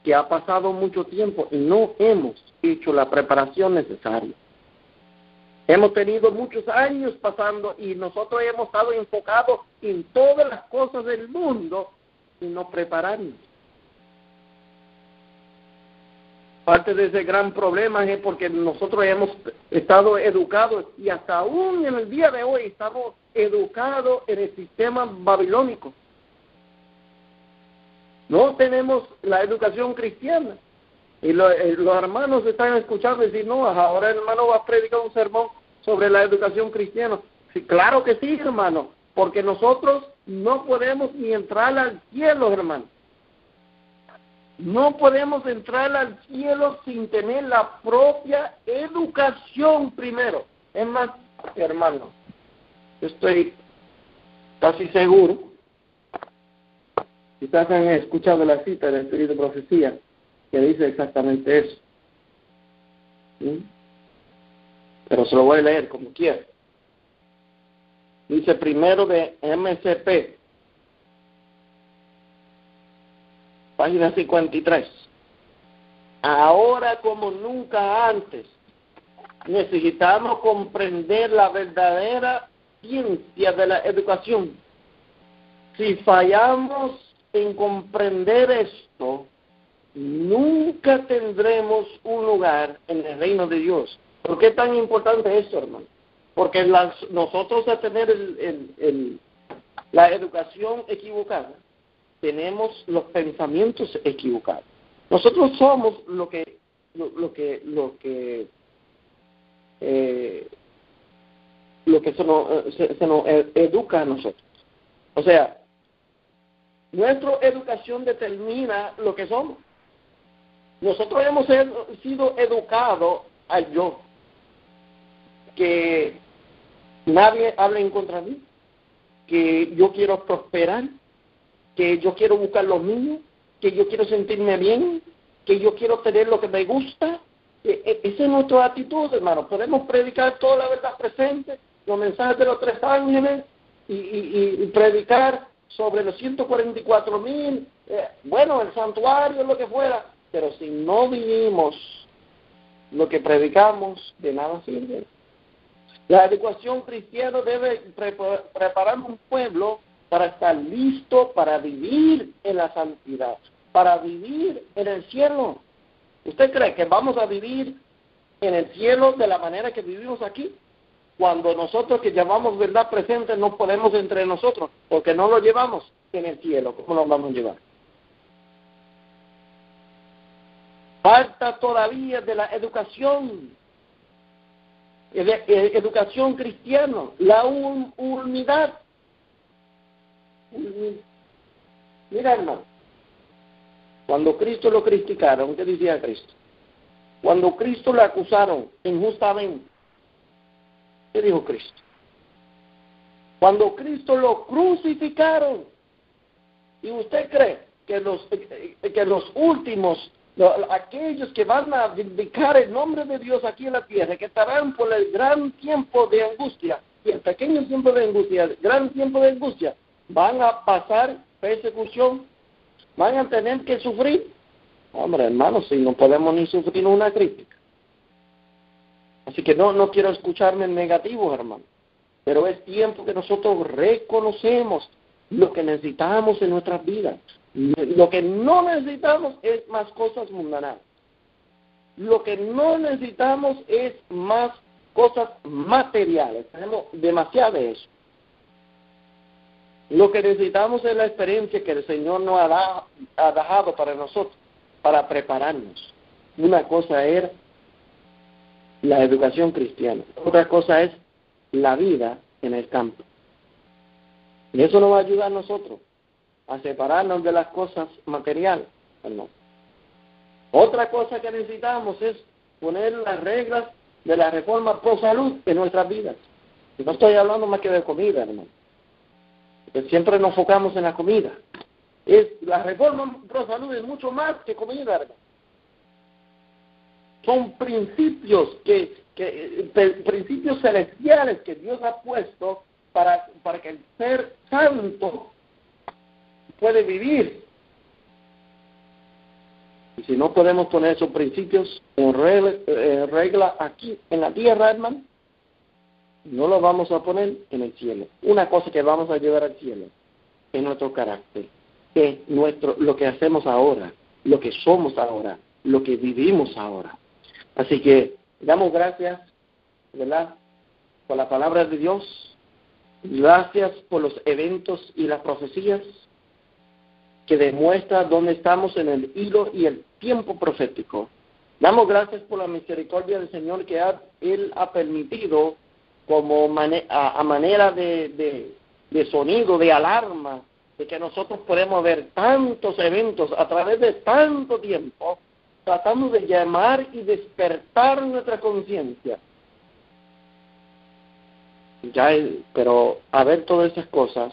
que ha pasado mucho tiempo y no hemos hecho la preparación necesaria. Hemos tenido muchos años pasando y nosotros hemos estado enfocados en todas las cosas del mundo y no prepararnos. Parte de ese gran problema es porque nosotros hemos estado educados y hasta aún en el día de hoy estamos educados en el sistema babilónico. No tenemos la educación cristiana. Y los hermanos están escuchando y dicen, no, ahora el hermano va a predicar un sermón sobre la educación cristiana. Sí, claro que sí, hermano, porque nosotros no podemos ni entrar al cielo, hermano. No podemos entrar al cielo sin tener la propia educación primero. Es más, hermano, yo estoy casi seguro, quizás han escuchado la cita del Espíritu de Profecía, que dice exactamente eso. ¿Sí? Pero se lo voy a leer como quiera. Dice primero de MCP, página 53. Ahora como nunca antes, necesitamos comprender la verdadera ciencia de la educación. Si fallamos en comprender esto, nunca tendremos un lugar en el reino de Dios. ¿Por qué es tan importante eso, hermano? Porque nosotros al tener la educación equivocada, tenemos los pensamientos equivocados. Nosotros somos lo que se nos educa a nosotros. O sea, nuestra educación determina lo que somos. Nosotros hemos sido educados al yo, que nadie hable en contra de mí, que yo quiero prosperar, que yo quiero buscar lo mío, que yo quiero sentirme bien, que yo quiero tener lo que me gusta. Esa es nuestra actitud, hermano. Podemos predicar toda la verdad presente, los mensajes de los 3 ángeles y predicar sobre los 144,000, bueno, el santuario, lo que fuera, pero si no vivimos lo que predicamos, de nada sirve. La educación cristiana debe preparar un pueblo para estar listo para vivir en la santidad, para vivir en el cielo. ¿Usted cree que vamos a vivir en el cielo de la manera que vivimos aquí? Cuando nosotros que llevamos verdad presente no podemos entre nosotros, porque no lo llevamos en el cielo, ¿cómo lo vamos a llevar? Falta todavía de la educación cristiana, la unidad. Mira, hermano, cuando Cristo lo criticaron, ¿qué decía Cristo? Cuando Cristo lo acusaron injustamente, ¿qué dijo Cristo? Cuando Cristo lo crucificaron, ¿y usted cree que los últimos, aquellos que van a vindicar el nombre de Dios aquí en la tierra, que estarán por el gran tiempo de angustia, y el pequeño tiempo de angustia, el gran tiempo de angustia, van a pasar persecución, van a tener que sufrir? Hombre, hermano, si no podemos ni sufrir una crítica. Así que no quiero escucharme en negativo, hermano, pero es tiempo que nosotros reconocemos lo que necesitamos en nuestras vidas. Lo que no necesitamos es más cosas mundanas. Lo que no necesitamos es más cosas materiales. Tenemos demasiado de eso. Lo que necesitamos es la experiencia que el Señor nos ha dejado para nosotros, para prepararnos. Una cosa es la educación cristiana, otra cosa es la vida en el campo. Y eso nos va a ayudar a nosotros a separarnos de las cosas materiales, hermano. Otra cosa que necesitamos es poner las reglas de la reforma pro salud en nuestras vidas. Y no estoy hablando más que de comida, hermano, porque siempre nos enfocamos en la comida. La reforma pro salud es mucho más que comida, hermano. Son principios principios celestiales que Dios ha puesto para que el ser santo puede vivir. Y si no podemos poner esos principios en regla aquí en la tierra, hermano, no los vamos a poner en el cielo. Una cosa que vamos a llevar al cielo es nuestro carácter, es lo que hacemos ahora, lo que somos ahora, lo que vivimos ahora. Así que damos gracias, ¿verdad?, por la palabra de Dios. Gracias por los eventos y las profecías que demuestran dónde estamos en el hilo y el tiempo profético. Damos gracias por la misericordia del Señor que Él ha permitido como a manera de sonido, de alarma, de que nosotros podemos ver tantos eventos a través de tanto tiempo, tratando de llamar y despertar nuestra conciencia. Pero a ver todas esas cosas,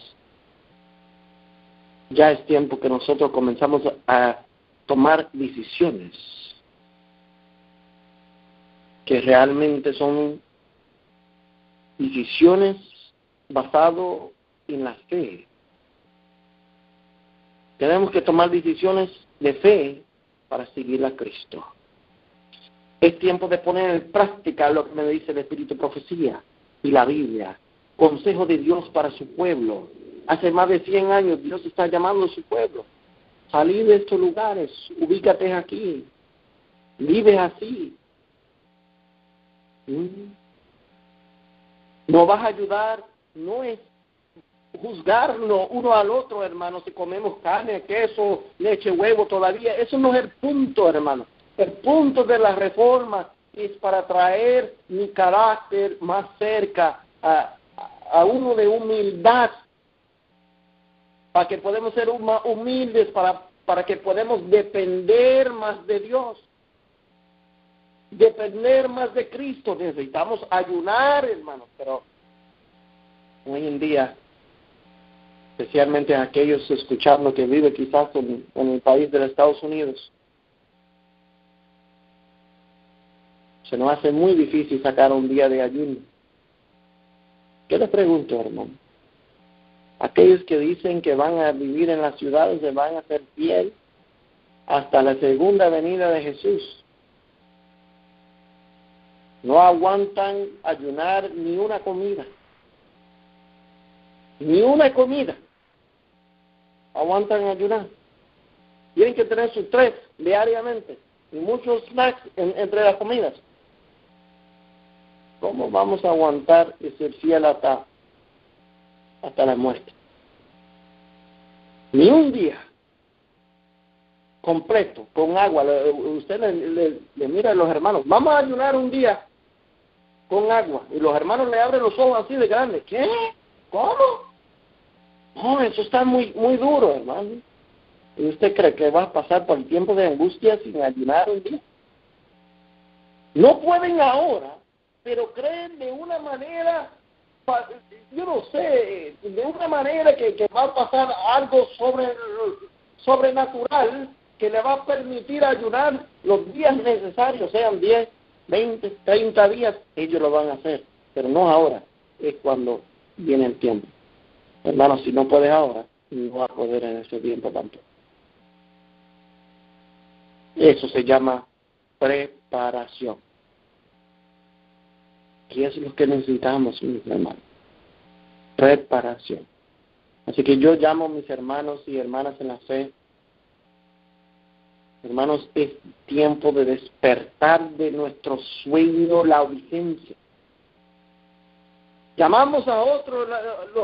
ya es tiempo que nosotros comenzamos a tomar decisiones que realmente son decisiones basadas en la fe. Tenemos que tomar decisiones de fe para seguir a Cristo. Es tiempo de poner en práctica lo que me dice el Espíritu Profecía y la Biblia. Consejo de Dios para su pueblo. Hace más de 100 años Dios está llamando a su pueblo. Salir de estos lugares, ubícate aquí, vive así. Nos vas a ayudar, no es juzgarnos uno al otro, hermano, si comemos carne, queso, leche, huevo todavía. Eso no es el punto, hermano. El punto de la reforma es para traer mi carácter más cerca a uno de humildad, para que podamos ser más humildes, para que podamos depender más de Dios, depender más de Cristo. Necesitamos ayunar, hermanos, pero hoy en día, especialmente aquellos escuchando que viven quizás en el país de los Estados Unidos, se nos hace muy difícil sacar un día de ayuno. ¿Qué les pregunto, hermano? Aquellos que dicen que van a vivir en las ciudades se van a ser fiel hasta la segunda venida de Jesús. No aguantan ayunar ni una comida. Ni una comida aguantan ayunar. Tienen que tener sus 3 diariamente y muchos snacks entre las comidas. ¿Cómo vamos a aguantar y ser fiel hasta la muerte? Ni un día completo con agua. Usted le mira a los hermanos, vamos a ayunar un día con agua, y los hermanos le abren los ojos así de grandes. ¿Qué? ¿Cómo? No, eso está muy duro, hermano. ¿Y usted cree que va a pasar por el tiempo de angustia sin ayunar un día? No pueden ahora, pero creen de una manera, yo no sé, de una manera que va a pasar algo sobrenatural que le va a permitir ayunar los días necesarios, sean 10, 20, 30 días, ellos lo van a hacer, pero no ahora, es cuando viene el tiempo. Hermano, si no puedes ahora, no vas a poder en ese tiempo tampoco. Eso se llama preparación. Y eso es lo que necesitamos, mis hermanos. Preparación. Así que yo llamo a mis hermanos y hermanas en la fe. Hermanos, es tiempo de despertar de nuestro sueño la vigencia. Llamamos a los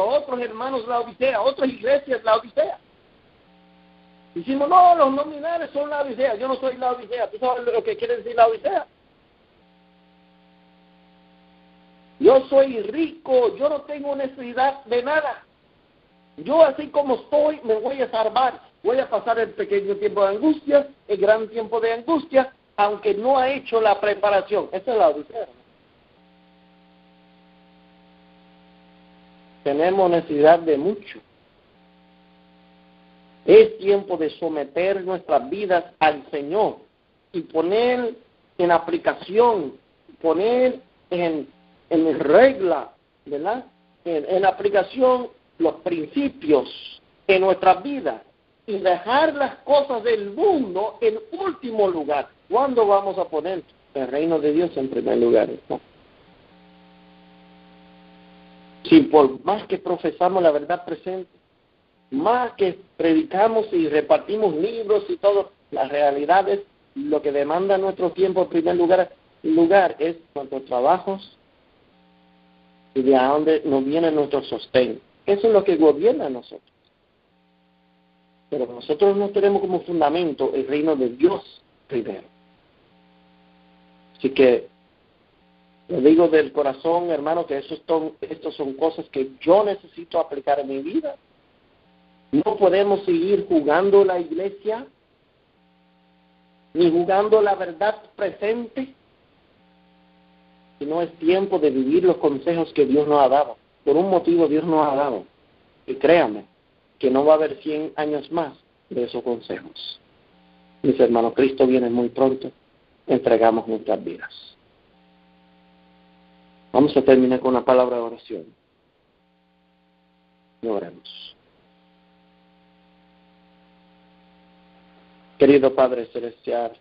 otros hermanos la Odisea, otras iglesias la Odisea. Decimos, no, los nominales son la Odisea. Yo no soy la Odisea. ¿Tú sabes lo que quiere decir la Odisea? Yo soy rico, yo no tengo necesidad de nada. Yo así como estoy me voy a salvar. Voy a pasar el pequeño tiempo de angustia, el gran tiempo de angustia, aunque no ha hecho la preparación. Esa es la Odisea. Tenemos necesidad de mucho. Es tiempo de someter nuestras vidas al Señor y poner en aplicación, poner en regla, ¿verdad? En aplicación los principios en nuestras vidas y dejar las cosas del mundo en último lugar. ¿Cuándo vamos a poner el reino de Dios en primer lugar? ¿No? Si por más que profesamos la verdad presente, más que predicamos y repartimos libros y todo, la realidad es lo que demanda nuestro tiempo en primer lugar es nuestros trabajos y de dónde nos viene nuestro sostén. Eso es lo que gobierna a nosotros. Pero nosotros no tenemos como fundamento el reino de Dios primero. Así que lo digo del corazón, hermano, que estos son cosas que yo necesito aplicar en mi vida. No podemos seguir jugando la iglesia, ni jugando la verdad presente, sino es tiempo de vivir los consejos que Dios nos ha dado. Por un motivo Dios nos ha dado. Y créame, que no va a haber 100 años más de esos consejos. Mis hermanos, Cristo viene muy pronto. Entregamos nuestras vidas. Vamos a terminar con una palabra de oración. Y oremos. Querido Padre Celestial,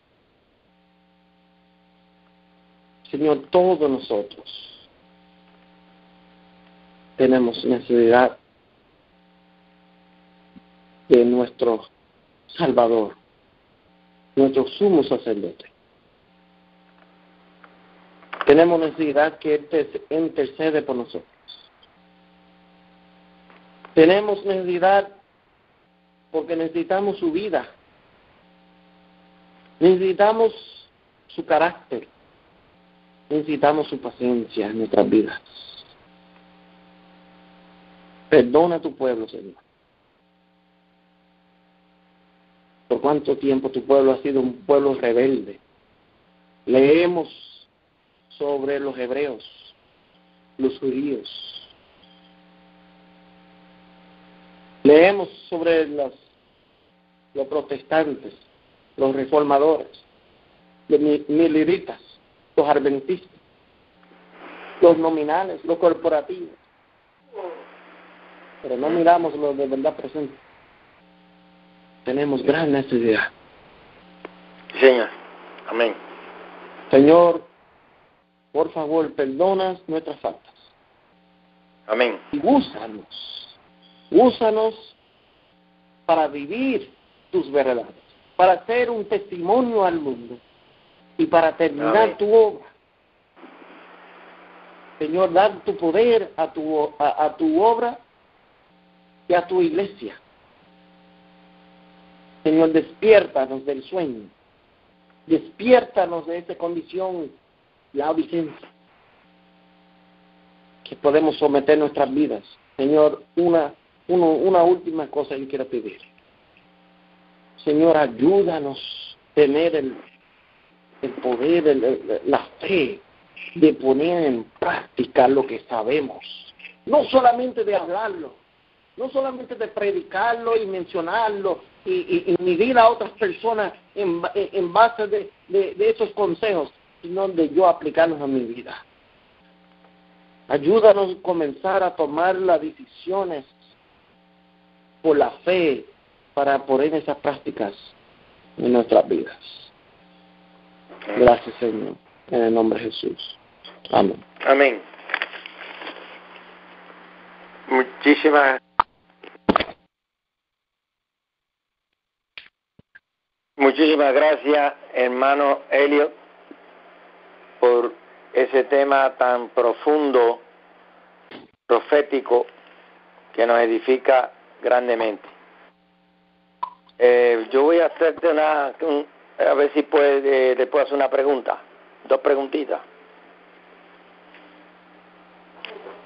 Señor, todos nosotros tenemos necesidad de nuestro Salvador, nuestro sumo sacerdote. Tenemos necesidad que Él intercede por nosotros. Tenemos necesidad porque necesitamos su vida. Necesitamos su carácter. Necesitamos su paciencia en nuestras vidas. Perdona a tu pueblo, Señor. ¿Por cuánto tiempo tu pueblo ha sido un pueblo rebelde? Leemos sobre los hebreos, los judíos. Leemos sobre los protestantes, los reformadores, los mileritas, los adventistas, los nominales, los corporativos. Pero no miramos lo de verdad presente. Tenemos gran necesidad. Señor, amén. Señor, por favor, perdona nuestras faltas. Amén. Y úsanos para vivir tus verdades, para ser un testimonio al mundo y para terminar amén. tu obra. Señor, dar tu poder a tu obra y a tu iglesia. Señor, despiértanos del sueño. Despiértanos de esa condición de ausencia. Que podemos someter nuestras vidas. Señor, una última cosa yo quiero pedir. Señor, ayúdanos a tener el poder, la fe de poner en práctica lo que sabemos. No solamente de hablarlo, no solamente de predicarlo y mencionarlo y medir a otras personas en base de esos consejos, sino de yo aplicarlos a mi vida. Ayúdanos a comenzar a tomar las decisiones por la fe para poner esas prácticas en nuestras vidas. Gracias, Señor, en el nombre de Jesús. Amén. Amén. Muchísimas gracias, hermano Elliot, por ese tema tan profundo, profético, que nos edifica grandemente. Yo voy a hacerte a ver si le puedo hacer una pregunta, 2 preguntitas.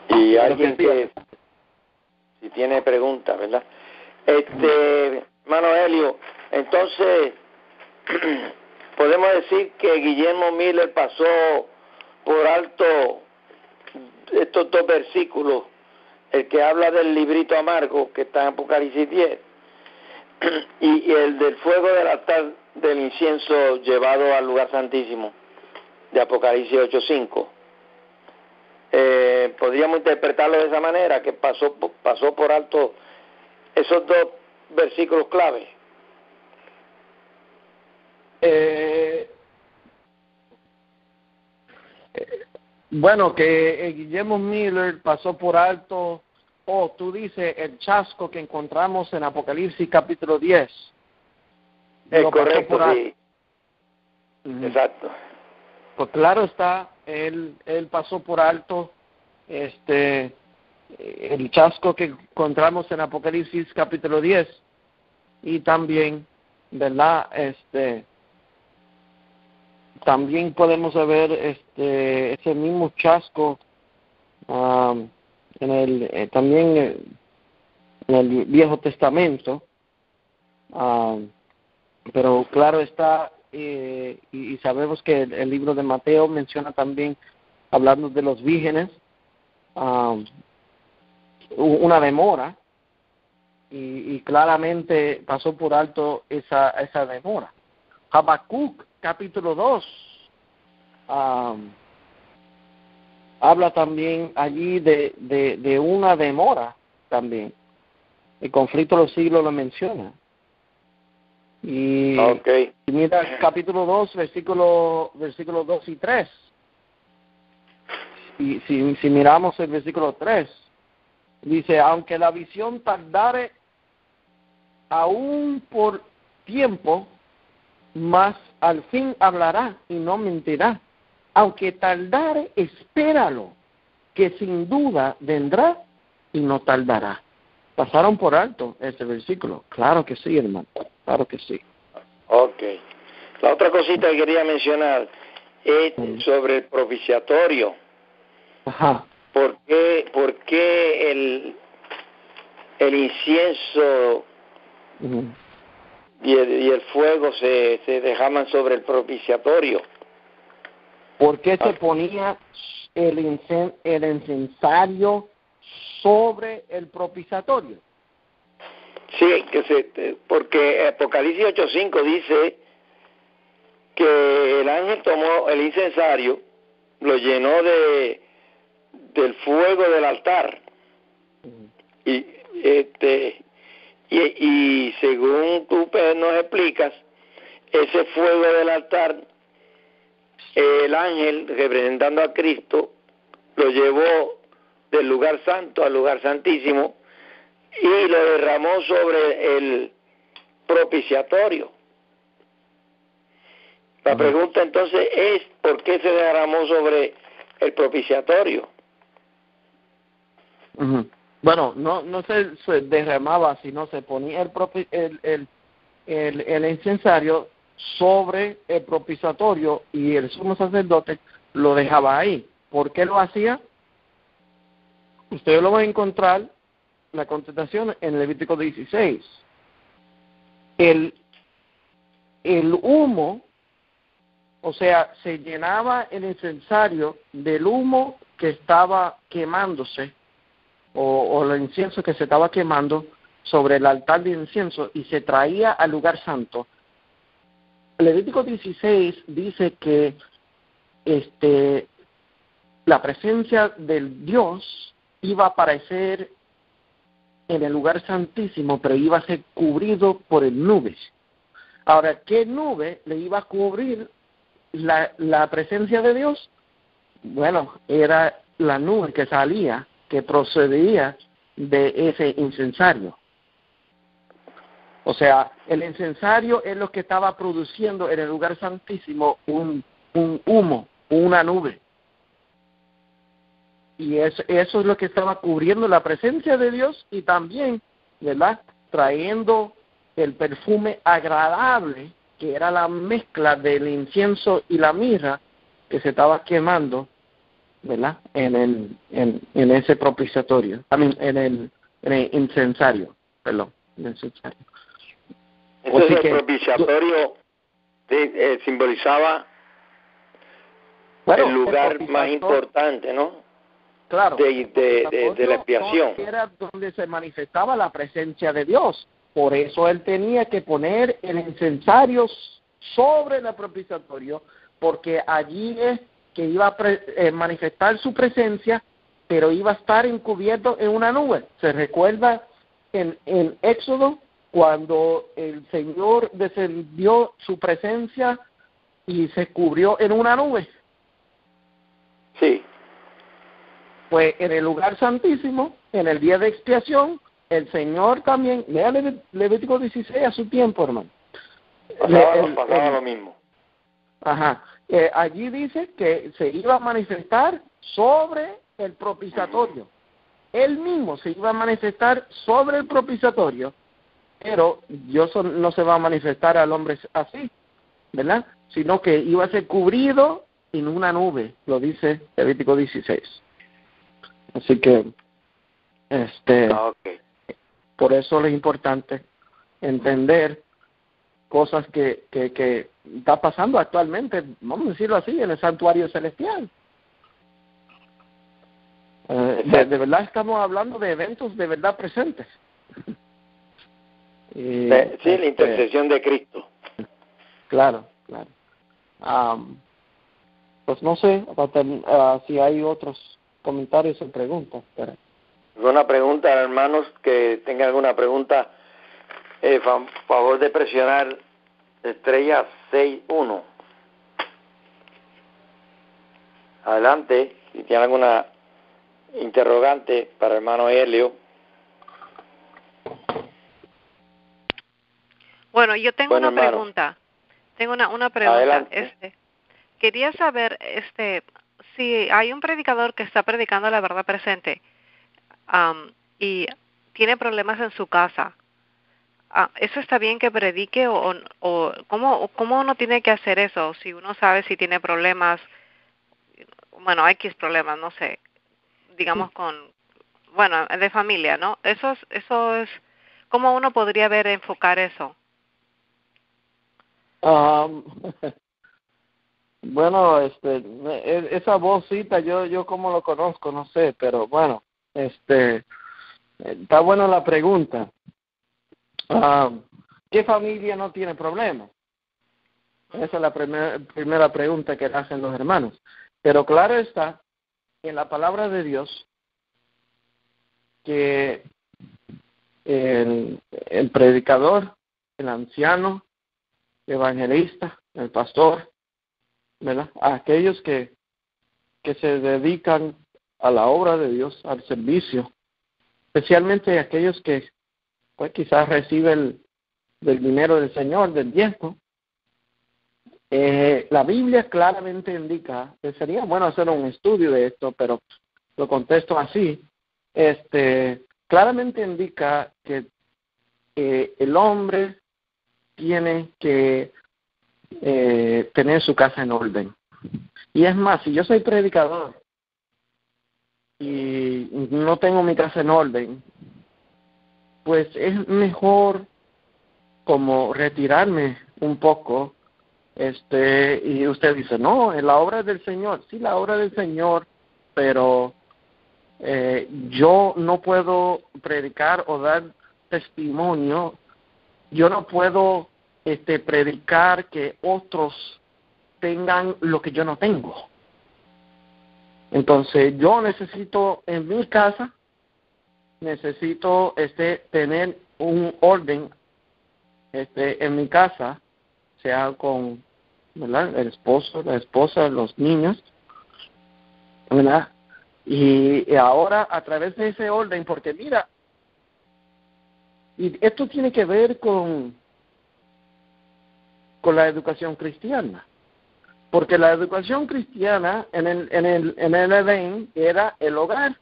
Y alguien que, si tiene preguntas, ¿verdad? Hermano Elio, entonces, podemos decir que Guillermo Miller pasó por alto estos 2 versículos, el que habla del librito amargo, que está en Apocalipsis 10, y el del fuego del altar del incienso llevado al lugar santísimo, de Apocalipsis 8:5. Podríamos interpretarlo de esa manera, que pasó por alto esos 2 versículos clave. Bueno, que Guillermo Miller pasó por alto, tú dices el chasco que encontramos en Apocalipsis capítulo 10. Es correcto, sí. Exacto. Pues claro está, él pasó por alto el chasco que encontramos en Apocalipsis capítulo 10 y también, ¿verdad? También podemos ver ese mismo chasco también en el Viejo Testamento, pero claro está, y sabemos que el libro de Mateo menciona también, hablando de los vírgenes, una demora, y claramente pasó por alto esa demora. Habacuc capítulo 2 habla también allí de una demora también. El conflicto de los siglos lo menciona. Y mira capítulo 2, versículos 2 y 3. Y si miramos el versículo 3, dice, aunque la visión tardare aún por tiempo, mas al fin hablará y no mentirá. Aunque tardare, espéralo, que sin duda vendrá y no tardará. pasaron por alto ese versículo. Claro que sí, hermano, claro que sí. Ok. La otra cosita que quería mencionar es sobre el propiciatorio. Ajá. ¿Por qué el incienso y el fuego se dejaban sobre el propiciatorio? ¿Por qué se ponía el incensario sobre el propiciatorio? Sí, porque Apocalipsis 8:5 dice que el ángel tomó el incensario, lo llenó del fuego del altar, y según tú nos explicas, ese fuego del altar, el ángel representando a Cristo lo llevó del lugar santo al lugar santísimo y lo derramó sobre el propiciatorio. La pregunta entonces es, ¿por qué se derramó sobre el propiciatorio? Bueno, no se derramaba, sino se ponía el incensario sobre el propiciatorio y el sumo sacerdote lo dejaba ahí. ¿Por qué lo hacía? Ustedes lo van a encontrar la contestación en Levítico 16. El humo, o sea, se llenaba el incensario del humo que estaba quemándose, o el incienso que se estaba quemando sobre el altar de incienso, y se traía al lugar santo. Levítico 16 dice que la presencia del Dios iba a aparecer en el lugar santísimo, pero iba a ser cubrido por el nubes. Ahora, ¿qué nube le iba a cubrir la presencia de Dios? Bueno, era la nube que salía, que procedía de ese incensario. O sea, el incensario es lo que estaba produciendo en el lugar santísimo un humo, una nube. Y eso es lo que estaba cubriendo la presencia de Dios y también, ¿verdad?, trayendo el perfume agradable, que era la mezcla del incienso y la mirra que se estaba quemando, ¿verdad?, en ese propiciatorio, en el incensario, perdón, el incensario. Entonces el propiciatorio simbolizaba el lugar más importante, ¿no? Claro, de la expiación. Era donde se manifestaba la presencia de Dios. Por eso él tenía que poner el incensario sobre el propiciatorio, porque allí es que iba a manifestar su presencia, pero iba a estar encubierto en una nube. ¿Se recuerda en Éxodo cuando el Señor descendió su presencia y se cubrió en una nube? Sí. Pues en el lugar santísimo, en el día de expiación, el Señor también, lea Levítico 16 a su tiempo, hermano. Pasaba lo mismo. Ajá. Allí dice que se iba a manifestar sobre el propiciatorio. Él mismo se iba a manifestar sobre el propiciatorio, pero Dios no se va a manifestar al hombre así, ¿verdad? Sino que iba a ser cubrido en una nube, lo dice Levítico 16. Así que, Okay. Por eso es importante entender cosas que está pasando actualmente, vamos a decirlo así, en el santuario celestial. De verdad estamos hablando de eventos de verdad presentes. Sí, la intercesión de Cristo. Claro. Pues no sé si hay otros comentarios o preguntas. Pero... ¿Alguna pregunta, hermanos, que tengan alguna pregunta? Favor de presionar estrella 61. Adelante, si tienen alguna interrogante para el hermano Helio. Bueno, yo tengo una pregunta. Tengo una pregunta. Adelante. Quería saber si hay un predicador que está predicando la verdad presente y tiene problemas en su casa. ¿Eso está bien que predique o cómo uno tiene que hacer eso? Si uno sabe si tiene problemas, bueno, X problemas, no sé, digamos de familia, ¿no? Eso es, ¿cómo uno podría enfocar eso? Bueno, esa vocita, yo como lo conozco, no sé, pero bueno, está buena la pregunta. ¿Qué familia no tiene problemas? Esa es la primera pregunta que hacen los hermanos. Pero claro está, en la palabra de Dios, que el predicador, el anciano, el evangelista, el pastor, ¿verdad? A aquellos que se dedican a la obra de Dios, al servicio, especialmente aquellos que pues quizás reciben del dinero del Señor, del diezmo. La Biblia claramente indica, que sería bueno hacer un estudio de esto, pero lo contesto así, claramente indica que el hombre tiene que tener su casa en orden. Y es más, si yo soy predicador y no tengo mi casa en orden, pues es mejor como retirarme un poco. Y usted dice, no, en la obra del Señor, sí, la obra del Señor, pero yo no puedo predicar o dar testimonio, yo no puedo predicar que otros tengan lo que yo no tengo. Entonces yo necesito en mi casa, necesito tener un orden en mi casa, sea con, ¿verdad?, el esposo, la esposa, los niños, ¿verdad? Y ahora a través de ese orden, porque mira, y esto tiene que ver con la educación cristiana, porque la educación cristiana en el Edén era el hogar.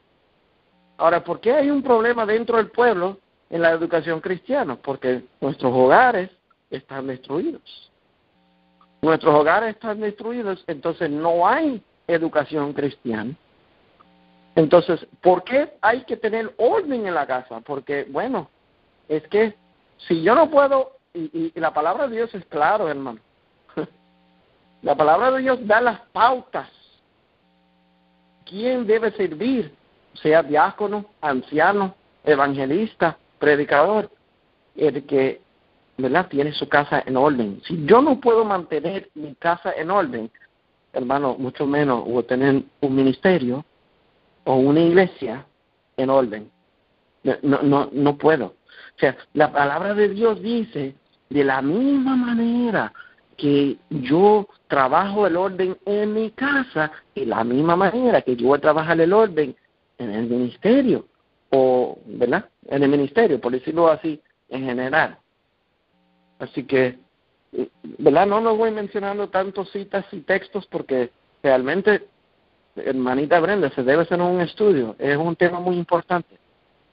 Ahora, ¿por qué hay un problema dentro del pueblo en la educación cristiana? Porque nuestros hogares están destruidos. Nuestros hogares están destruidos, entonces no hay educación cristiana. Entonces, ¿por qué hay que tener orden en la casa? Porque, bueno, es que si yo no puedo, y la palabra de Dios es claro, hermano. La palabra de Dios da las pautas. ¿Quién debe servir? Sea diácono, anciano, evangelista, predicador, el que, ¿verdad?, tiene su casa en orden. Si yo no puedo mantener mi casa en orden, hermano, mucho menos voy a tener un ministerio o una iglesia en orden. No puedo. O sea, la palabra de Dios dice, de la misma manera que yo trabajo el orden en mi casa, de la misma manera que yo voy a trabajar el orden en el ministerio, o, ¿verdad?, en el ministerio, por decirlo así, en general. Así que, ¿verdad?, no nos voy mencionando tantos citas y textos porque realmente, hermanita Brenda, se debe hacer un estudio, es un tema muy importante.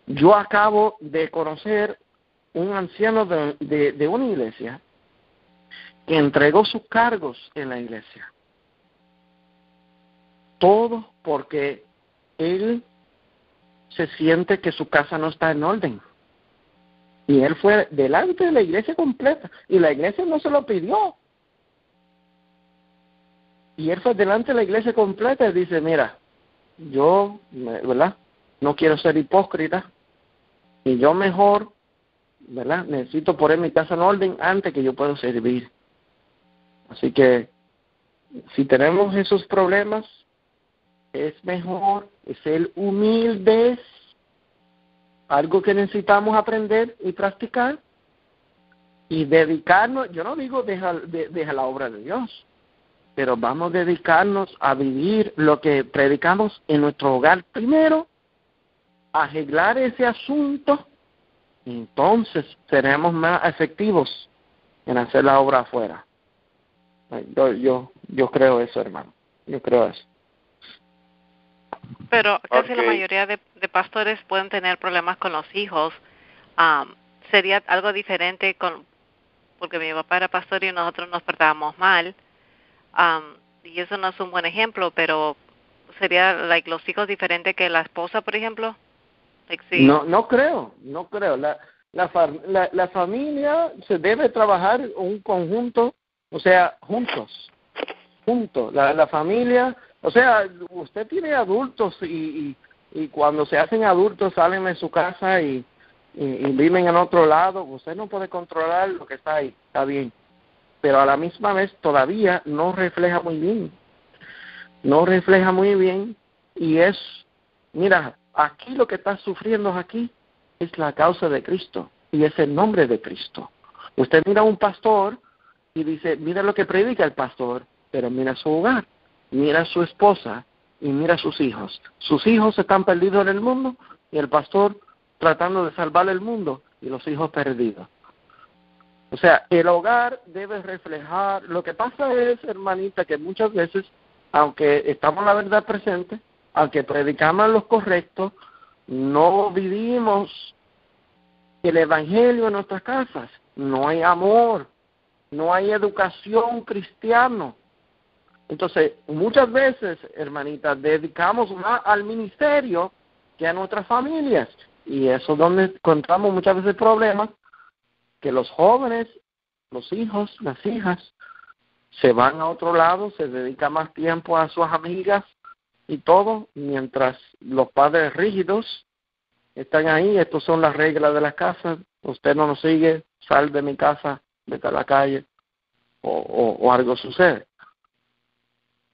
Yo acabo de conocer un anciano de una iglesia que entregó sus cargos en la iglesia. Todo porque él se siente que su casa no está en orden. Y él fue delante de la iglesia completa, y la iglesia no se lo pidió. Y él fue delante de la iglesia completa y dice, mira, yo, ¿verdad?, no quiero ser hipócrita, y yo mejor, ¿verdad?, necesito poner mi casa en orden antes que yo pueda servir. Así que, si tenemos esos problemas, es mejor ser humildes, algo que necesitamos aprender y practicar, y dedicarnos, yo no digo deja la obra de Dios, pero vamos a dedicarnos a vivir lo que predicamos en nuestro hogar primero, arreglar ese asunto, y entonces seremos más efectivos en hacer la obra afuera. Yo creo eso, hermano, yo creo eso. Pero casi la Ok. mayoría de pastores pueden tener problemas con los hijos. Sería algo diferente porque mi papá era pastor y nosotros nos portábamos mal. Y eso no es un buen ejemplo, pero sería los hijos diferentes que la esposa, por ejemplo. Sí. No creo. La familia se debe trabajar un conjunto, o sea, juntos. La familia, o sea, usted tiene adultos y cuando se hacen adultos salen de su casa y viven en otro lado, usted no puede controlar lo que está ahí, está bien, pero a la misma vez todavía no refleja muy bien y mira, aquí lo que está sufriendo aquí es la causa de Cristo y es el nombre de Cristo. Usted mira a un pastor y dice, mira lo que predica el pastor, pero mira su hogar, mira a su esposa y mira a sus hijos. Sus hijos están perdidos en el mundo y el pastor tratando de salvar el mundo y los hijos perdidos. O sea, el hogar debe reflejar. Lo que pasa es, hermanita, que muchas veces, aunque estamos en la verdad presente, aunque predicamos lo correcto, no vivimos el evangelio en nuestras casas. No hay amor, no hay educación cristiana. Entonces, muchas veces, hermanitas, dedicamos más al ministerio que a nuestras familias. Y eso es donde encontramos muchas veces problemas, que los jóvenes, los hijos, las hijas, se van a otro lado, se dedican más tiempo a sus amigas y todo, mientras los padres rígidos están ahí. Estas son las reglas de la casa. Usted no nos sigue, sal de mi casa, vete a la calle, o algo sucede.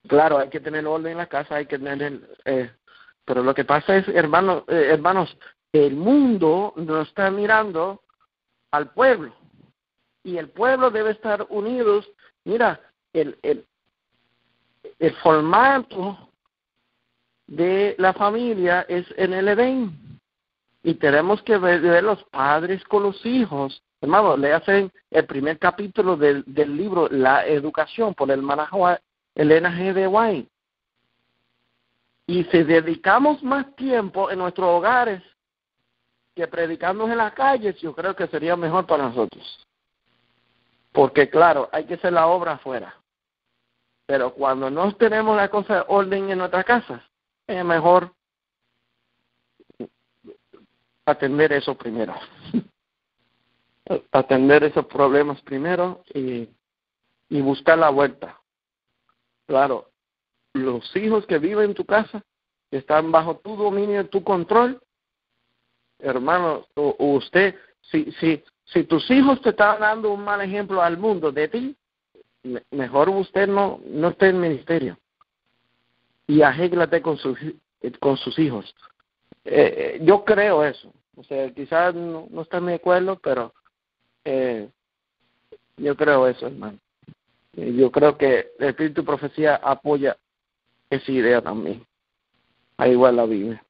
Claro, hay que tener orden en la casa, hay que tener... pero lo que pasa es, hermanos, el mundo nos está mirando al pueblo, y el pueblo debe estar unidos. Mira, el formato de la familia es en el Edén, y tenemos que ver los padres con los hijos. Hermano, le hacen el primer capítulo del libro La Educación por el hermana Elena G. de White. Y si dedicamos más tiempo en nuestros hogares que predicando en las calles, yo creo que sería mejor para nosotros. Porque claro, hay que hacer la obra afuera. Pero cuando no tenemos la cosa de orden en nuestras casas, es mejor atender eso primero. Atender esos problemas primero y buscar la vuelta. Claro, los hijos que viven en tu casa, que están bajo tu dominio, tu control, hermano, usted, si tus hijos te están dando un mal ejemplo al mundo de ti, mejor usted no esté en ministerio y arréglate con sus hijos. Yo creo eso. O sea, quizás no están de acuerdo, pero yo creo eso, hermano. Yo creo que el Espíritu de Profecía apoya esa idea también. Ahí igual la Biblia.